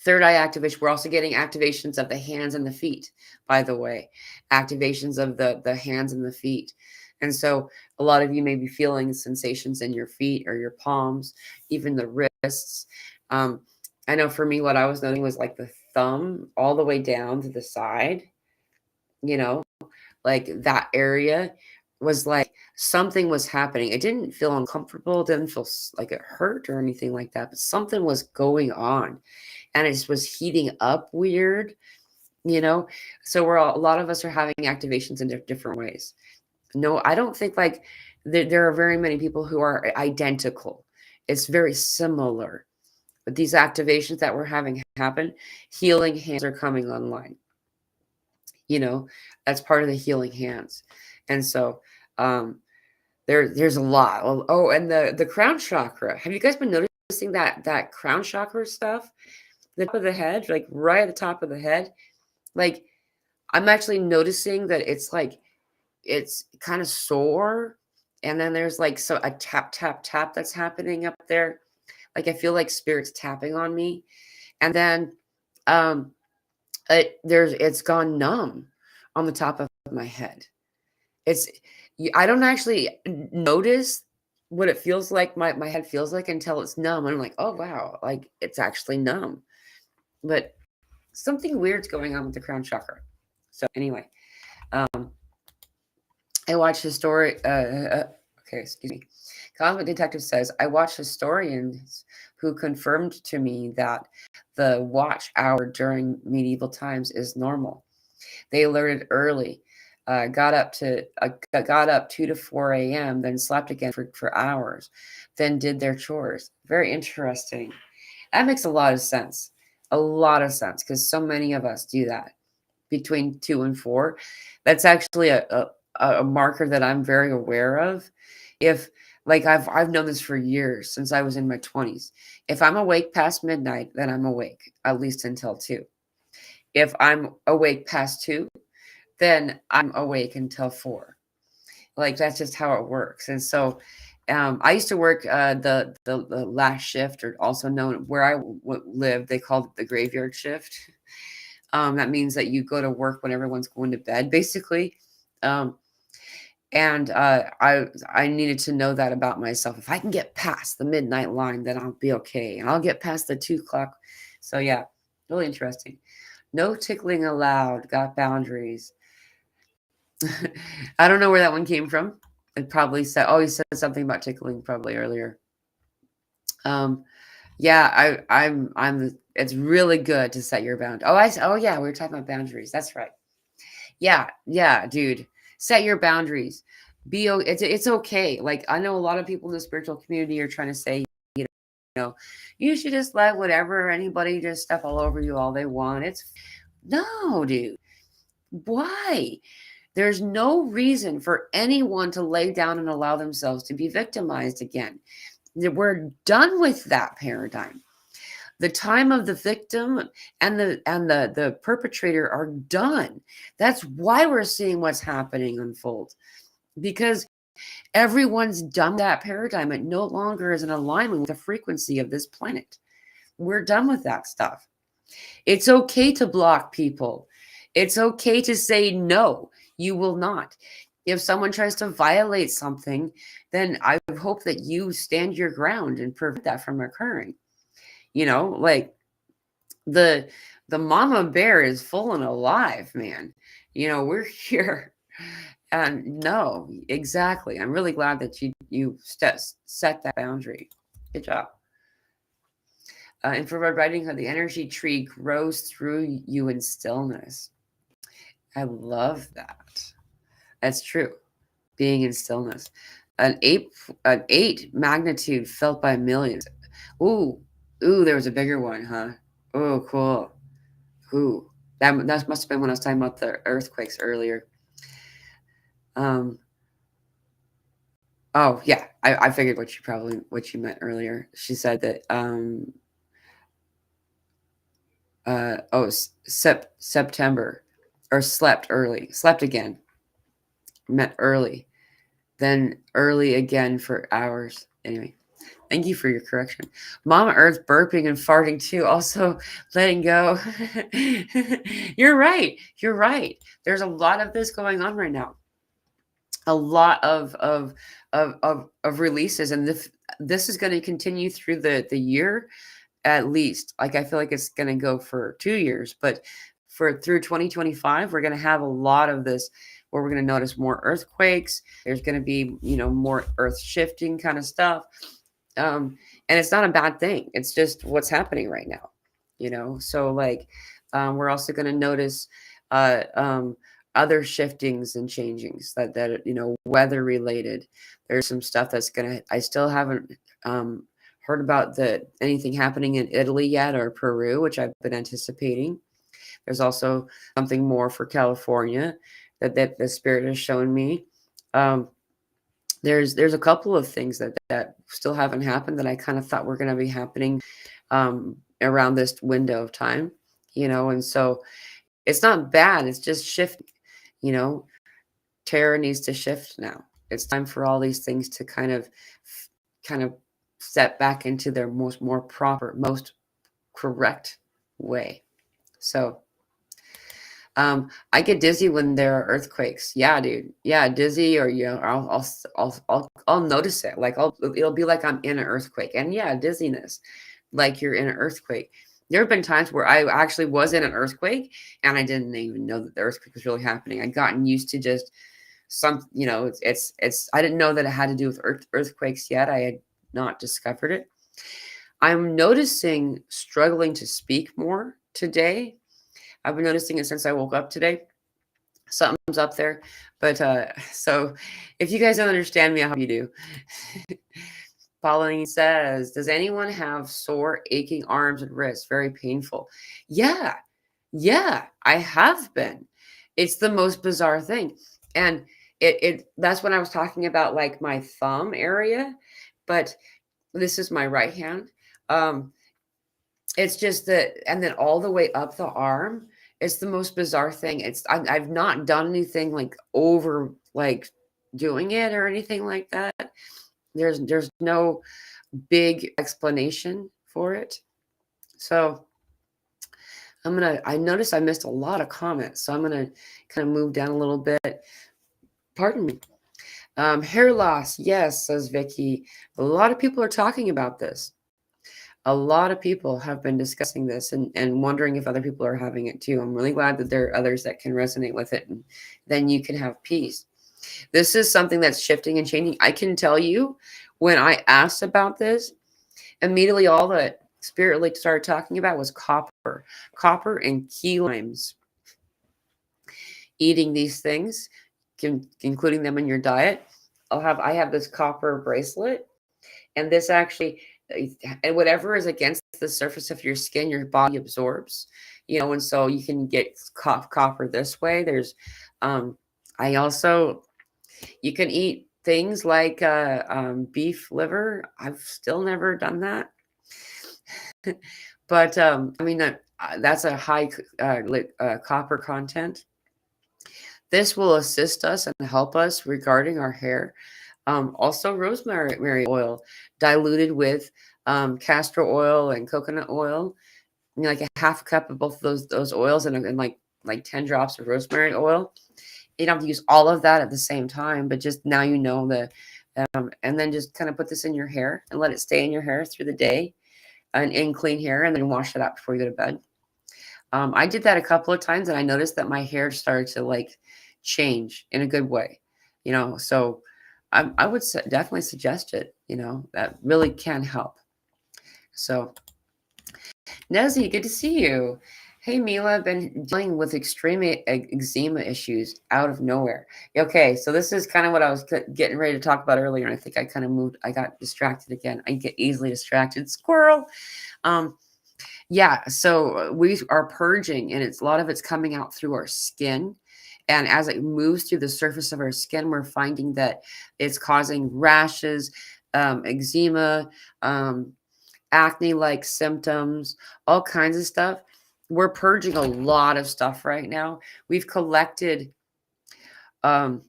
Third eye activation. We're also getting activations of the hands and the feet, by the way, activations of the hands and the feet. And so a lot of you may be feeling sensations in your feet or your palms, even the wrists. I know for me, what I was noting was like the thumb all the way down to the side, you know, like that area was like something was happening. It didn't feel uncomfortable, didn't feel like it hurt or anything like that, but something was going on and it just was heating up weird, you know? So a lot of us are having activations in different ways. No, I don't think like there are very many people who are identical. It's very similar. But these activations that we're having happen, healing hands are coming online. That's part of the healing hands. And so there's a lot. Oh, and the crown chakra. Have you guys been noticing that crown chakra stuff? The top of the head, like right at the top of the head. Like I'm actually noticing that it's kind of sore. And then there's like a tap, tap, tap that's happening up there. Like I feel like spirit's tapping on me. And then um it's gone numb on the top of my head. It's I don't actually notice what it feels like my head feels like until it's numb. And I'm like, oh wow, like it's actually numb. But something weird's going on with the crown chakra. So anyway, um, I watched okay, excuse me. Cosmic Detective says I watched historians who confirmed to me that the watch hour during medieval times is normal. They alerted early, got up 2 to 4 a.m., then slept again for hours, then did their chores. Very interesting. That makes a lot of sense. A lot of sense because so many of us do that between 2 and 4. That's actually a marker that I'm very aware of. If like I've known this for years since I was in my 20s. If I'm awake past midnight, then I'm awake at least until 2. If I'm awake past 2, then I'm awake until 4. Like that's just how it works. And so I used to work the last shift, or also known where I lived. They called it the graveyard shift. That means that you go to work when everyone's going to bed, basically. Um, And I needed to know that about myself. If I can get past the midnight line, then I'll be okay. And I'll get past the 2 o'clock. So yeah, really interesting. No tickling allowed. Got boundaries. I don't know where that one came from. It probably said, oh, he said something about tickling probably earlier. Yeah, it's really good to set your bound. Oh yeah, we were talking about boundaries. That's right. Yeah, dude. Set your boundaries. It's okay. Like, I know a lot of people in the spiritual community are trying to say, you know, you should just let whatever anybody just step all over you all they want. It's no, dude. Why? There's no reason for anyone to lay down and allow themselves to be victimized again. We're done with that paradigm. The time of the victim and the perpetrator are done. That's why we're seeing what's happening unfold, because everyone's done with that paradigm. It no longer is in alignment with the frequency of this planet. We're done with that stuff. It's okay to block people. It's okay to say no, you will not. If someone tries to violate something, then I hope that you stand your ground and prevent that from occurring. Like, the mama bear is full and alive, man. We're here. And no, exactly. I'm really glad that you set that boundary. Good job. Infrared writing, how the energy tree grows through you in stillness. I love that. That's true. Being in stillness. An eight magnitude felt by millions. Ooh, there was a bigger one, huh? Oh, cool. Ooh, that must have been when I was talking about the earthquakes earlier. Oh yeah, I figured what you meant earlier. She said that September, or slept again, meant early, then early again for hours. Anyway, thank you for your correction. Mama Earth burping and farting too. Also letting go. You're right. You're right. There's a lot of this going on right now. A lot of releases, and this is going to continue through the year at least. Like, I feel like it's going to go for 2 years, but through 2025, we're going to have a lot of this where we're going to notice more earthquakes. There's going to be, more earth shifting kind of stuff. And it's not a bad thing. It's just what's happening right now, So, like, we're also going to notice other shiftings and changings that weather related. There's some stuff that's I still haven't heard about anything happening in Italy yet, or Peru, which I've been anticipating. There's also something more for California that the spirit has shown me. There's a couple of things that still haven't happened that I kind of thought were going to be happening around this window of time, and so it's not bad. It's just shifting, Terror needs to shift now. It's time for all these things to kind of set back into their more proper, most correct way. So I get dizzy when there are earthquakes. Yeah, dude. Yeah, dizzy, or I'll notice it. Like, it'll be like I'm in an earthquake, and yeah, dizziness, like you're in an earthquake. There have been times where I actually was in an earthquake, and I didn't even know that the earthquake was really happening. I'd gotten used to just it's I didn't know that it had to do with earthquakes yet. I had not discovered it. I'm noticing struggling to speak more today. I've been noticing it since I woke up today. Something's up there. But so if you guys don't understand me, I hope you do. Pauline says, does anyone have sore, aching arms and wrists? Very painful. Yeah, I have been. It's the most bizarre thing. And that's when I was talking about, like, my thumb area, but this is my right hand. It's just that, and then all the way up the arm. It's the most bizarre thing. I've not done anything like over, like, doing it or anything like that. There's no big explanation for it. So I noticed I missed a lot of comments, so I'm gonna kind of move down a little bit. Pardon me. Hair loss, yes, says Vicky. A lot of people are talking about this. A lot of people have been discussing this and wondering if other people are having it too. I'm really glad that there are others that can resonate with it, and then you can have peace. This is something that's shifting and changing. I can tell you, when I asked about this, immediately all that Spirit like started talking about was copper and key limes. Eating these things, including them in your diet. I have this copper bracelet, and this actually, and whatever is against the surface of your skin, your body absorbs. And so you can get copper this way. I also, you can eat things like beef liver. I've still never done that. But I mean, that's a high copper content. This will assist us and help us regarding our hair. Also, rosemary oil diluted with castor oil and coconut oil. Like a half a cup of both of those oils, and like 10 drops of rosemary oil. You don't have to use all of that at the same time, but just now you know and then just kind of put this in your hair and let it stay in your hair through the day, and in clean hair, and then wash it out before you go to bed. I did that a couple of times, and I noticed that my hair started to like change in a good way. So I would definitely suggest it. That really can help. So, Nezzy, good to see you. Hey, Mila, I've been dealing with extreme eczema issues out of nowhere. Okay, so this is kind of what I was getting ready to talk about earlier, and I think I kind of I got distracted again. I get easily distracted. Squirrel. Yeah, so we are purging, and a lot of it's coming out through our skin. And as it moves through the surface of our skin, we're finding that it's causing rashes, eczema, acne-like symptoms, all kinds of stuff. We're purging a lot of stuff right now. We've collected um,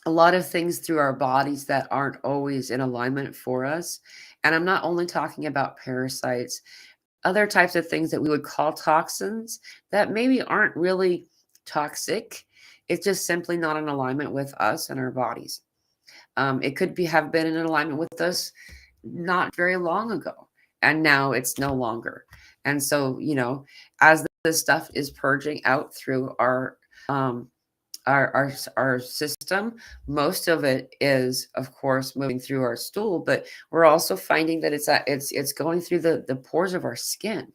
a lot of things through our bodies that aren't always in alignment for us. And I'm not only talking about parasites, other types of things that we would call toxins that maybe aren't really toxic. It's just simply not in alignment with us and our bodies. It could have been in alignment with us not very long ago, and now it's no longer. And so, as this stuff is purging out through um, our system, most of it is, of course, moving through our stool, but we're also finding that it's going through the pores of our skin,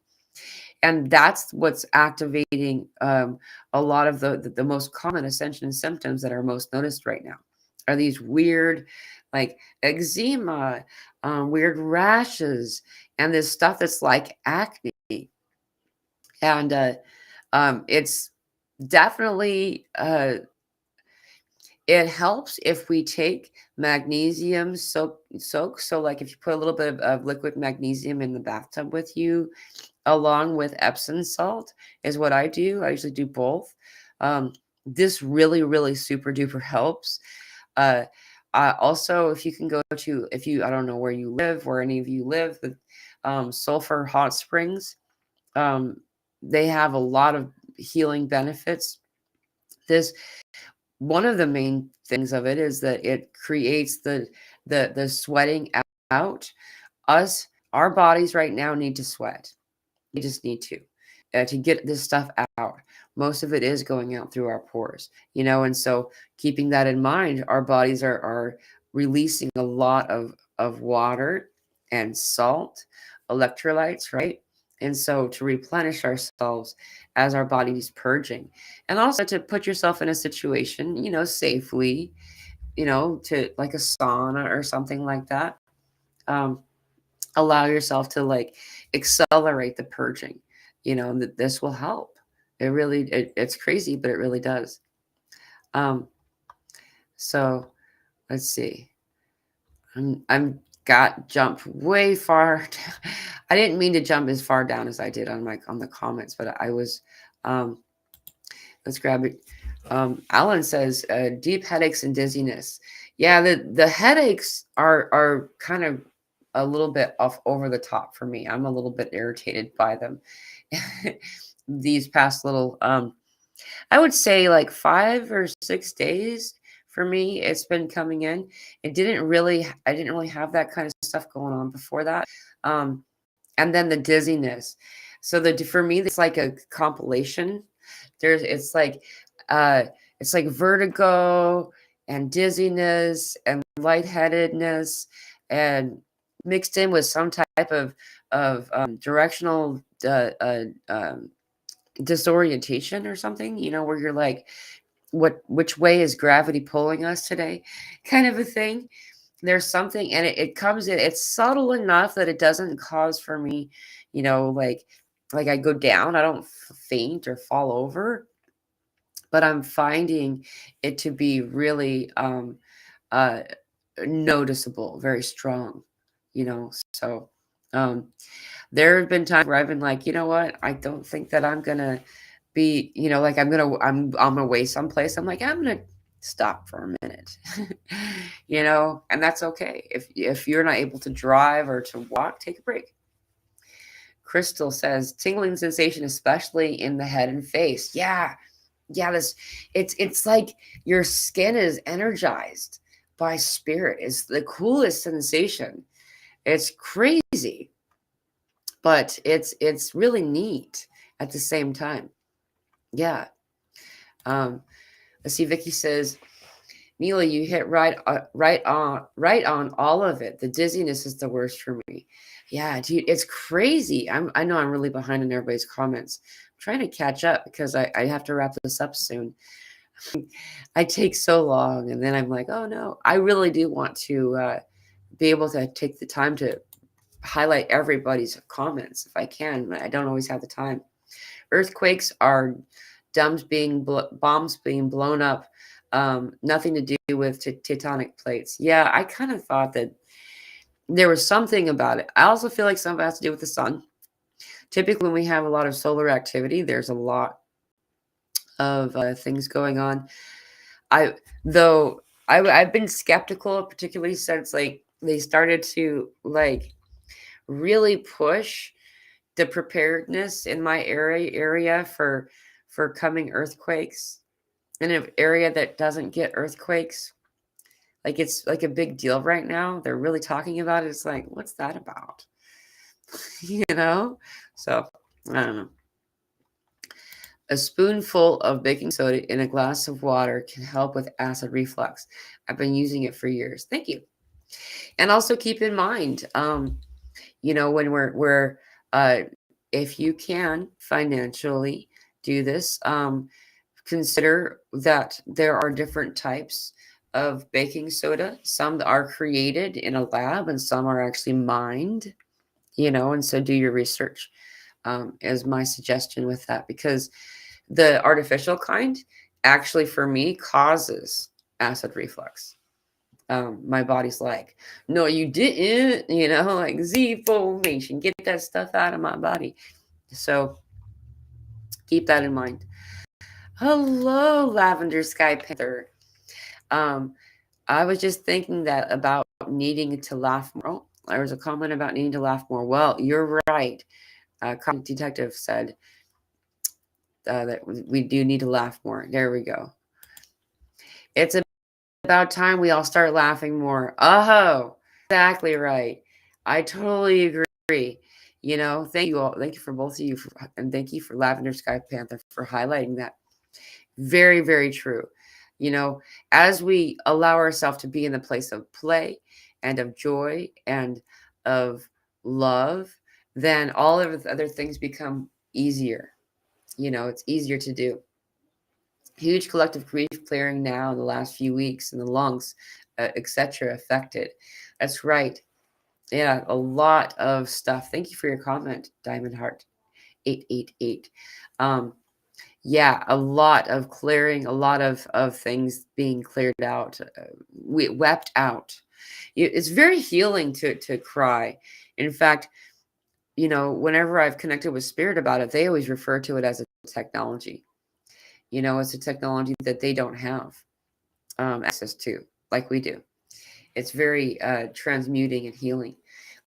and that's what's activating a lot of the most common ascension symptoms that are most noticed right now are these weird, like eczema, weird rashes, and this stuff that's like acne. And it's definitely it helps if we take magnesium soak. So like if you put a little bit of liquid magnesium in the bathtub with you, along with Epsom salt, is what I do. I usually do both. This really, really super duper helps. Uh, Also, if you can go to, I don't know where you live, where any of you live, but sulfur hot springs, um, they have a lot of healing benefits. This One of the main things of it is that it creates the sweating out. Our bodies right now need to sweat. We just need to get this stuff out. Most of it is going out through our pores, and so keeping that in mind, our bodies are releasing a lot of water and salt, electrolytes, right? And so to replenish ourselves as our body's purging, and also to put yourself in a situation, safely, to like a sauna or something like that. Um, Allow yourself to like accelerate the purging, that this will help. It's crazy, but it really does. Um so let's see. I'm got jumped way far. I didn't mean to jump as far down as I did on the comments, but I was. Let's grab it. Alan says deep headaches and dizziness. Yeah, the headaches are kind of a little bit off over the top for me. I'm a little bit irritated by them. These past little I would say like 5 or 6 days for me. It's been coming in. I didn't really have that kind of stuff going on before that. Um, and then the dizziness. So for me, it's like a compilation. There's uh it's like vertigo and dizziness and lightheadedness and mixed in with some type of directional disorientation or something, where you're like, which way is gravity pulling us today, kind of a thing. There's something, and it comes in, it's subtle enough that it doesn't cause for me, like I go down, I don't faint or fall over, but I'm finding it to be really uh noticeable, very strong, so um there have been times where I've been like, you know what, I don't think that I'm gonna be, like I'm away someplace. I'm like, I'm gonna stop for a minute. And that's okay. If you're not able to drive or to walk, take a break. Crystal says tingling sensation, especially in the head and face. Yeah, it's like your skin is energized by spirit. It's the coolest sensation. It's crazy, but it's really neat at the same time. Yeah. Um, let's see. Vicky says, Neela, you hit right on all of it. The dizziness is the worst for me. Yeah, dude, it's crazy. I know I'm really behind in everybody's comments. I'm trying to catch up because I have to wrap this up soon. I take so long, and then I'm like, oh no, I really do want to be able to take the time to highlight everybody's comments if I can. I don't always have the time. Earthquakes are bombs being blown up. Nothing to do with tectonic plates. Yeah, I kind of thought that there was something about it. I also feel like some of it has to do with the sun. Typically, when we have a lot of solar activity, there's a lot of things going on. I though I've been skeptical, particularly since like they started to like really push the preparedness in my area for coming earthquakes in an area that doesn't get earthquakes. Like it's like a big deal right now. They're really talking about it. It's like, what's that about? you know? So I don't know. A spoonful of baking soda in a glass of water can help with acid reflux. I've been using it for years. Thank you. And also keep in mind, when we're uh if you can financially do this, consider that there are different types of baking soda. Some are created in a lab and some are actually mined, and so do your research, is my suggestion with that, because the artificial kind actually for me causes acid reflux. My body's like, no, you didn't, like Z formation, get that stuff out of my body. So keep that in mind. Hello, Lavender Sky Panther. Um, I was just thinking that about needing to laugh more. Oh, there was a comment about needing to laugh more. Well, you're right. Detective said that we do need to laugh more. There we go. It's about time we all start laughing more. Oh, exactly right. I totally agree. Thank you all. Thank you for both of you, and thank you for Lavender Sky Panther for highlighting that. Very, very true. As we allow ourselves to be in the place of play and of joy and of love, then all of the other things become easier. It's easier to do. Huge collective grief clearing now in the last few weeks, and the lungs, etc., affected. That's right. Yeah, a lot of stuff. Thank you for your comment, Diamond Heart 888. Yeah, a lot of clearing, a lot of things being cleared out, we wept out. It's very healing to cry. In fact, whenever I've connected with spirit about it, they always refer to it as a technology. It's a technology that they don't have access to like we do. It's very transmuting and healing.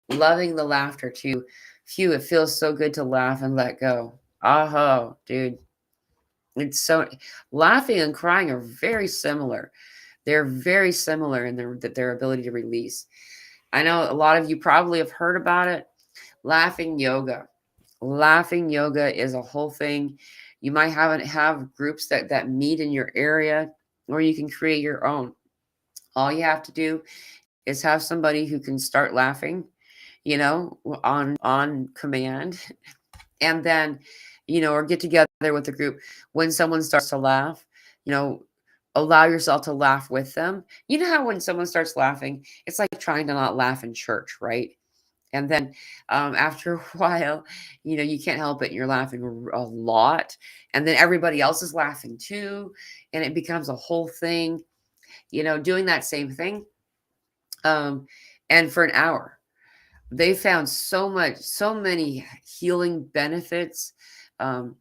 Loving the laughter too. Phew, it feels so good to laugh and let go. Dude. It's so, laughing and crying are very similar. They're very similar in their ability to release. I know a lot of you probably have heard about it. Laughing yoga. Laughing yoga is a whole thing. You might have groups that meet in your area, or you can create your own. All you have to do is have somebody who can start laughing, on command, and then, or get together with the group. When someone starts to laugh, you know, allow yourself to laugh with them. You know how when someone starts laughing, it's like trying to not laugh in church, right? And then, after a while, you can't help it. You're laughing a lot. And then everybody else is laughing too. And it becomes a whole thing, doing that same thing. And for an hour, they found so many healing benefits, um,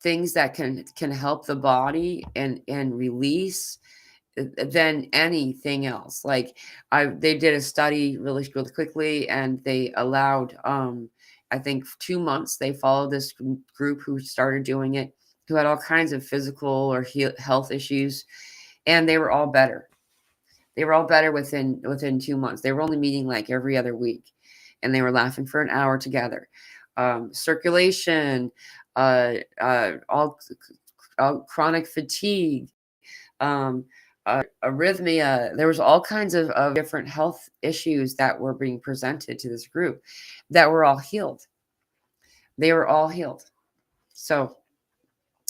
things that can help the body and release, than anything else. Like, they did a study really really quickly, and they allowed, I think 2 months. They followed this group who started doing it, who had all kinds of physical or health issues, and they were all better. They were all better within 2 months. They were only meeting like every other week, and they were laughing for an hour together. Circulation, all chronic fatigue, um, arrhythmia. There was all kinds of different health issues that were being presented to this group that were all healed. They were all healed. So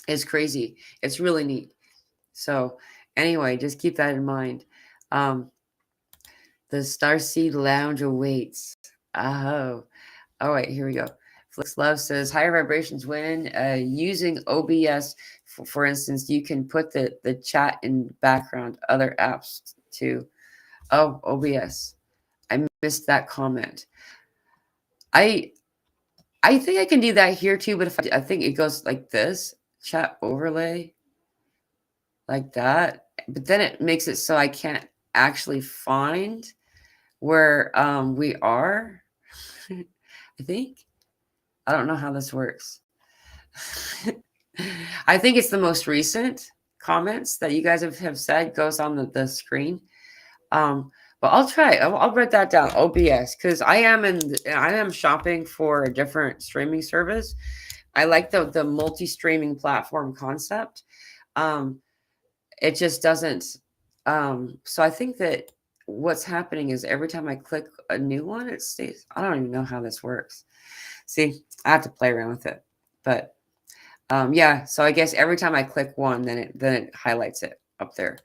it's crazy. It's really neat. So anyway, just keep that in mind. Um, the Starseed Lounge awaits. Oh, wait, here we go. Flix Love says higher vibrations when using OBS. For instance, you can put the chat in background. Other apps too. Oh, OBS. I missed that comment. I think I can do that here too, but I think it goes like this: chat overlay, like that. But then it makes it so I can't actually find where we are. I think. I don't know how this works. I think it's the most recent comments that you guys have said goes on the screen. But I'll try. I'll write that down. OBS, because I am shopping for a different streaming service. I like the multi-streaming platform concept. It just doesn't. So I think that what's happening is every time I click a new one, it stays. I don't even know how this works. See, I have to play around with it. But yeah, so I guess every time I click one, then it highlights it up there.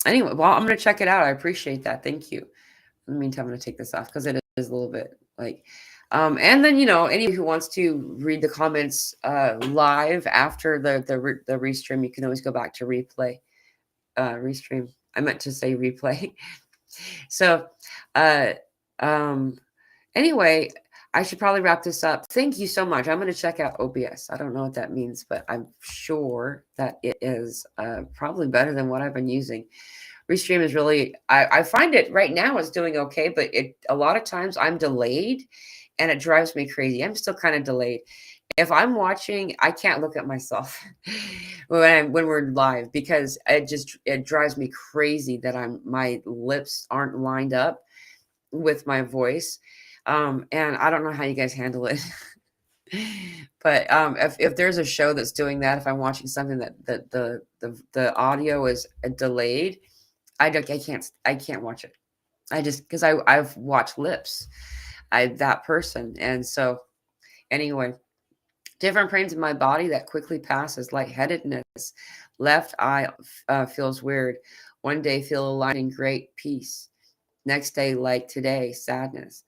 Anyway, well, I'm going to check it out. I appreciate that. Thank you. In the meantime, I'm going to take this off because it is a little bit like, and then, anybody who wants to read the comments live after the restream, you can always go back to restream. I meant to say replay. So, anyway, I should probably wrap this up. Thank you so much. I'm going to check out OBS. I don't know what that means, but I'm sure that it is probably better than what I've been using. Restream is really, I find it right now is doing okay, but a lot of times I'm delayed and it drives me crazy. I'm still kind of delayed. If I'm watching, I can't look at myself when we're live, because it drives me crazy that my lips aren't lined up with my voice. And I don't know how you guys handle it. But if there's a show that's doing that, if I'm watching something that the audio is delayed, I can't watch it. Because I've watched lips, that person. And so anyway, different pains in my body that quickly passes: lightheadedness, left eye feels weird, one day feel aligned in great peace, next day, like today, sadness.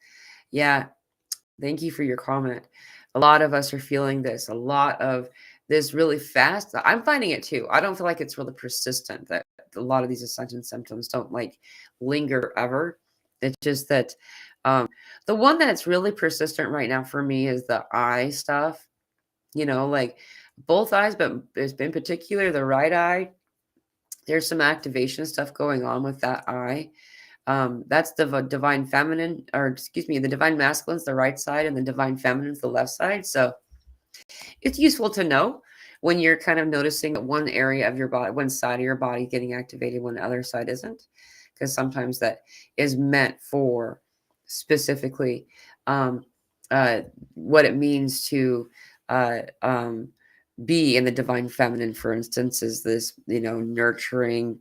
Yeah, thank you for your comment. A lot of us are feeling this, a lot of this really fast. I'm finding it too. I don't feel like it's really persistent, that a lot of these ascension symptoms don't like linger ever. It's just that the one that's really persistent right now for me is the eye stuff, like both eyes, but in particular the right eye. There's some activation stuff going on with that eye. That's the divine feminine, or excuse me, the divine masculine's the right side and the divine feminine's the left side. So it's useful to know when you're kind of noticing that one area of your body, one side of your body getting activated when the other side isn't, because sometimes that is meant for specifically um, uh, what it means to uh, be in the divine feminine, for instance, is this, nurturing,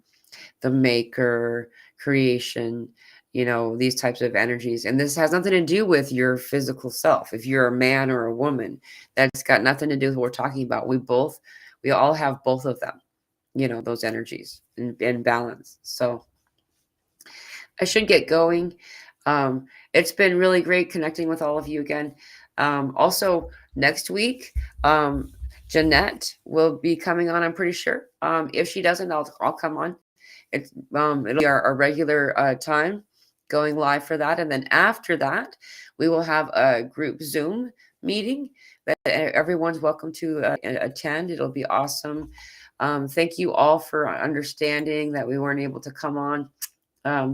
the maker, creation, these types of energies. And this has nothing to do with your physical self. If you're a man or a woman, that's got nothing to do with what we're talking about. We all have both of them, those energies in balance. So I should get going. It's been really great connecting with all of you again. Also, next week, Jeanette will be coming on, I'm pretty sure. If she doesn't, I'll come on. It'll be our regular time going live for that. And then after that, we will have a group Zoom meeting that everyone's welcome to attend. It'll be awesome. Thank you all for understanding that we weren't able to come on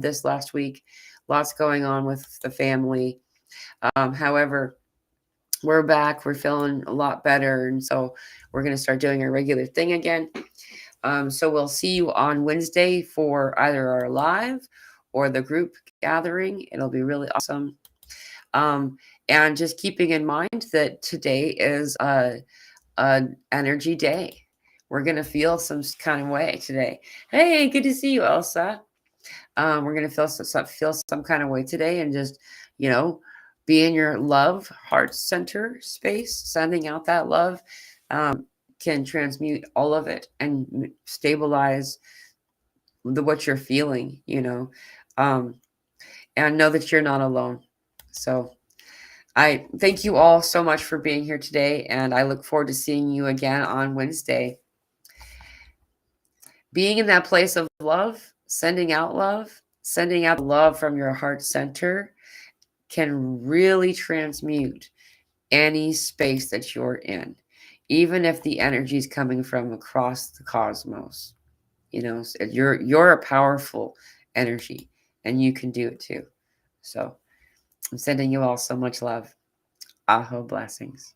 this last week. Lots going on with the family. However, we're back. We're feeling a lot better. And so we're going to start doing our regular thing again. So we'll see you on Wednesday for either our live or the group gathering. It'll be really awesome. And just keeping in mind that today is an energy day. We're going to feel some kind of way today. Hey, good to see you, Elsa. We're going to feel some kind of way today, and just, be in your love heart center space, sending out that love. Can transmute all of it and stabilize what you're feeling, and know that you're not alone. So I thank you all so much for being here today, and I look forward to seeing you again on Wednesday. Being in that place of love, sending out love from your heart center can really transmute any space that you're in, even if the energy is coming from across the cosmos. You're a powerful energy, and you can do it too. So I'm sending you all so much love. Aho blessings.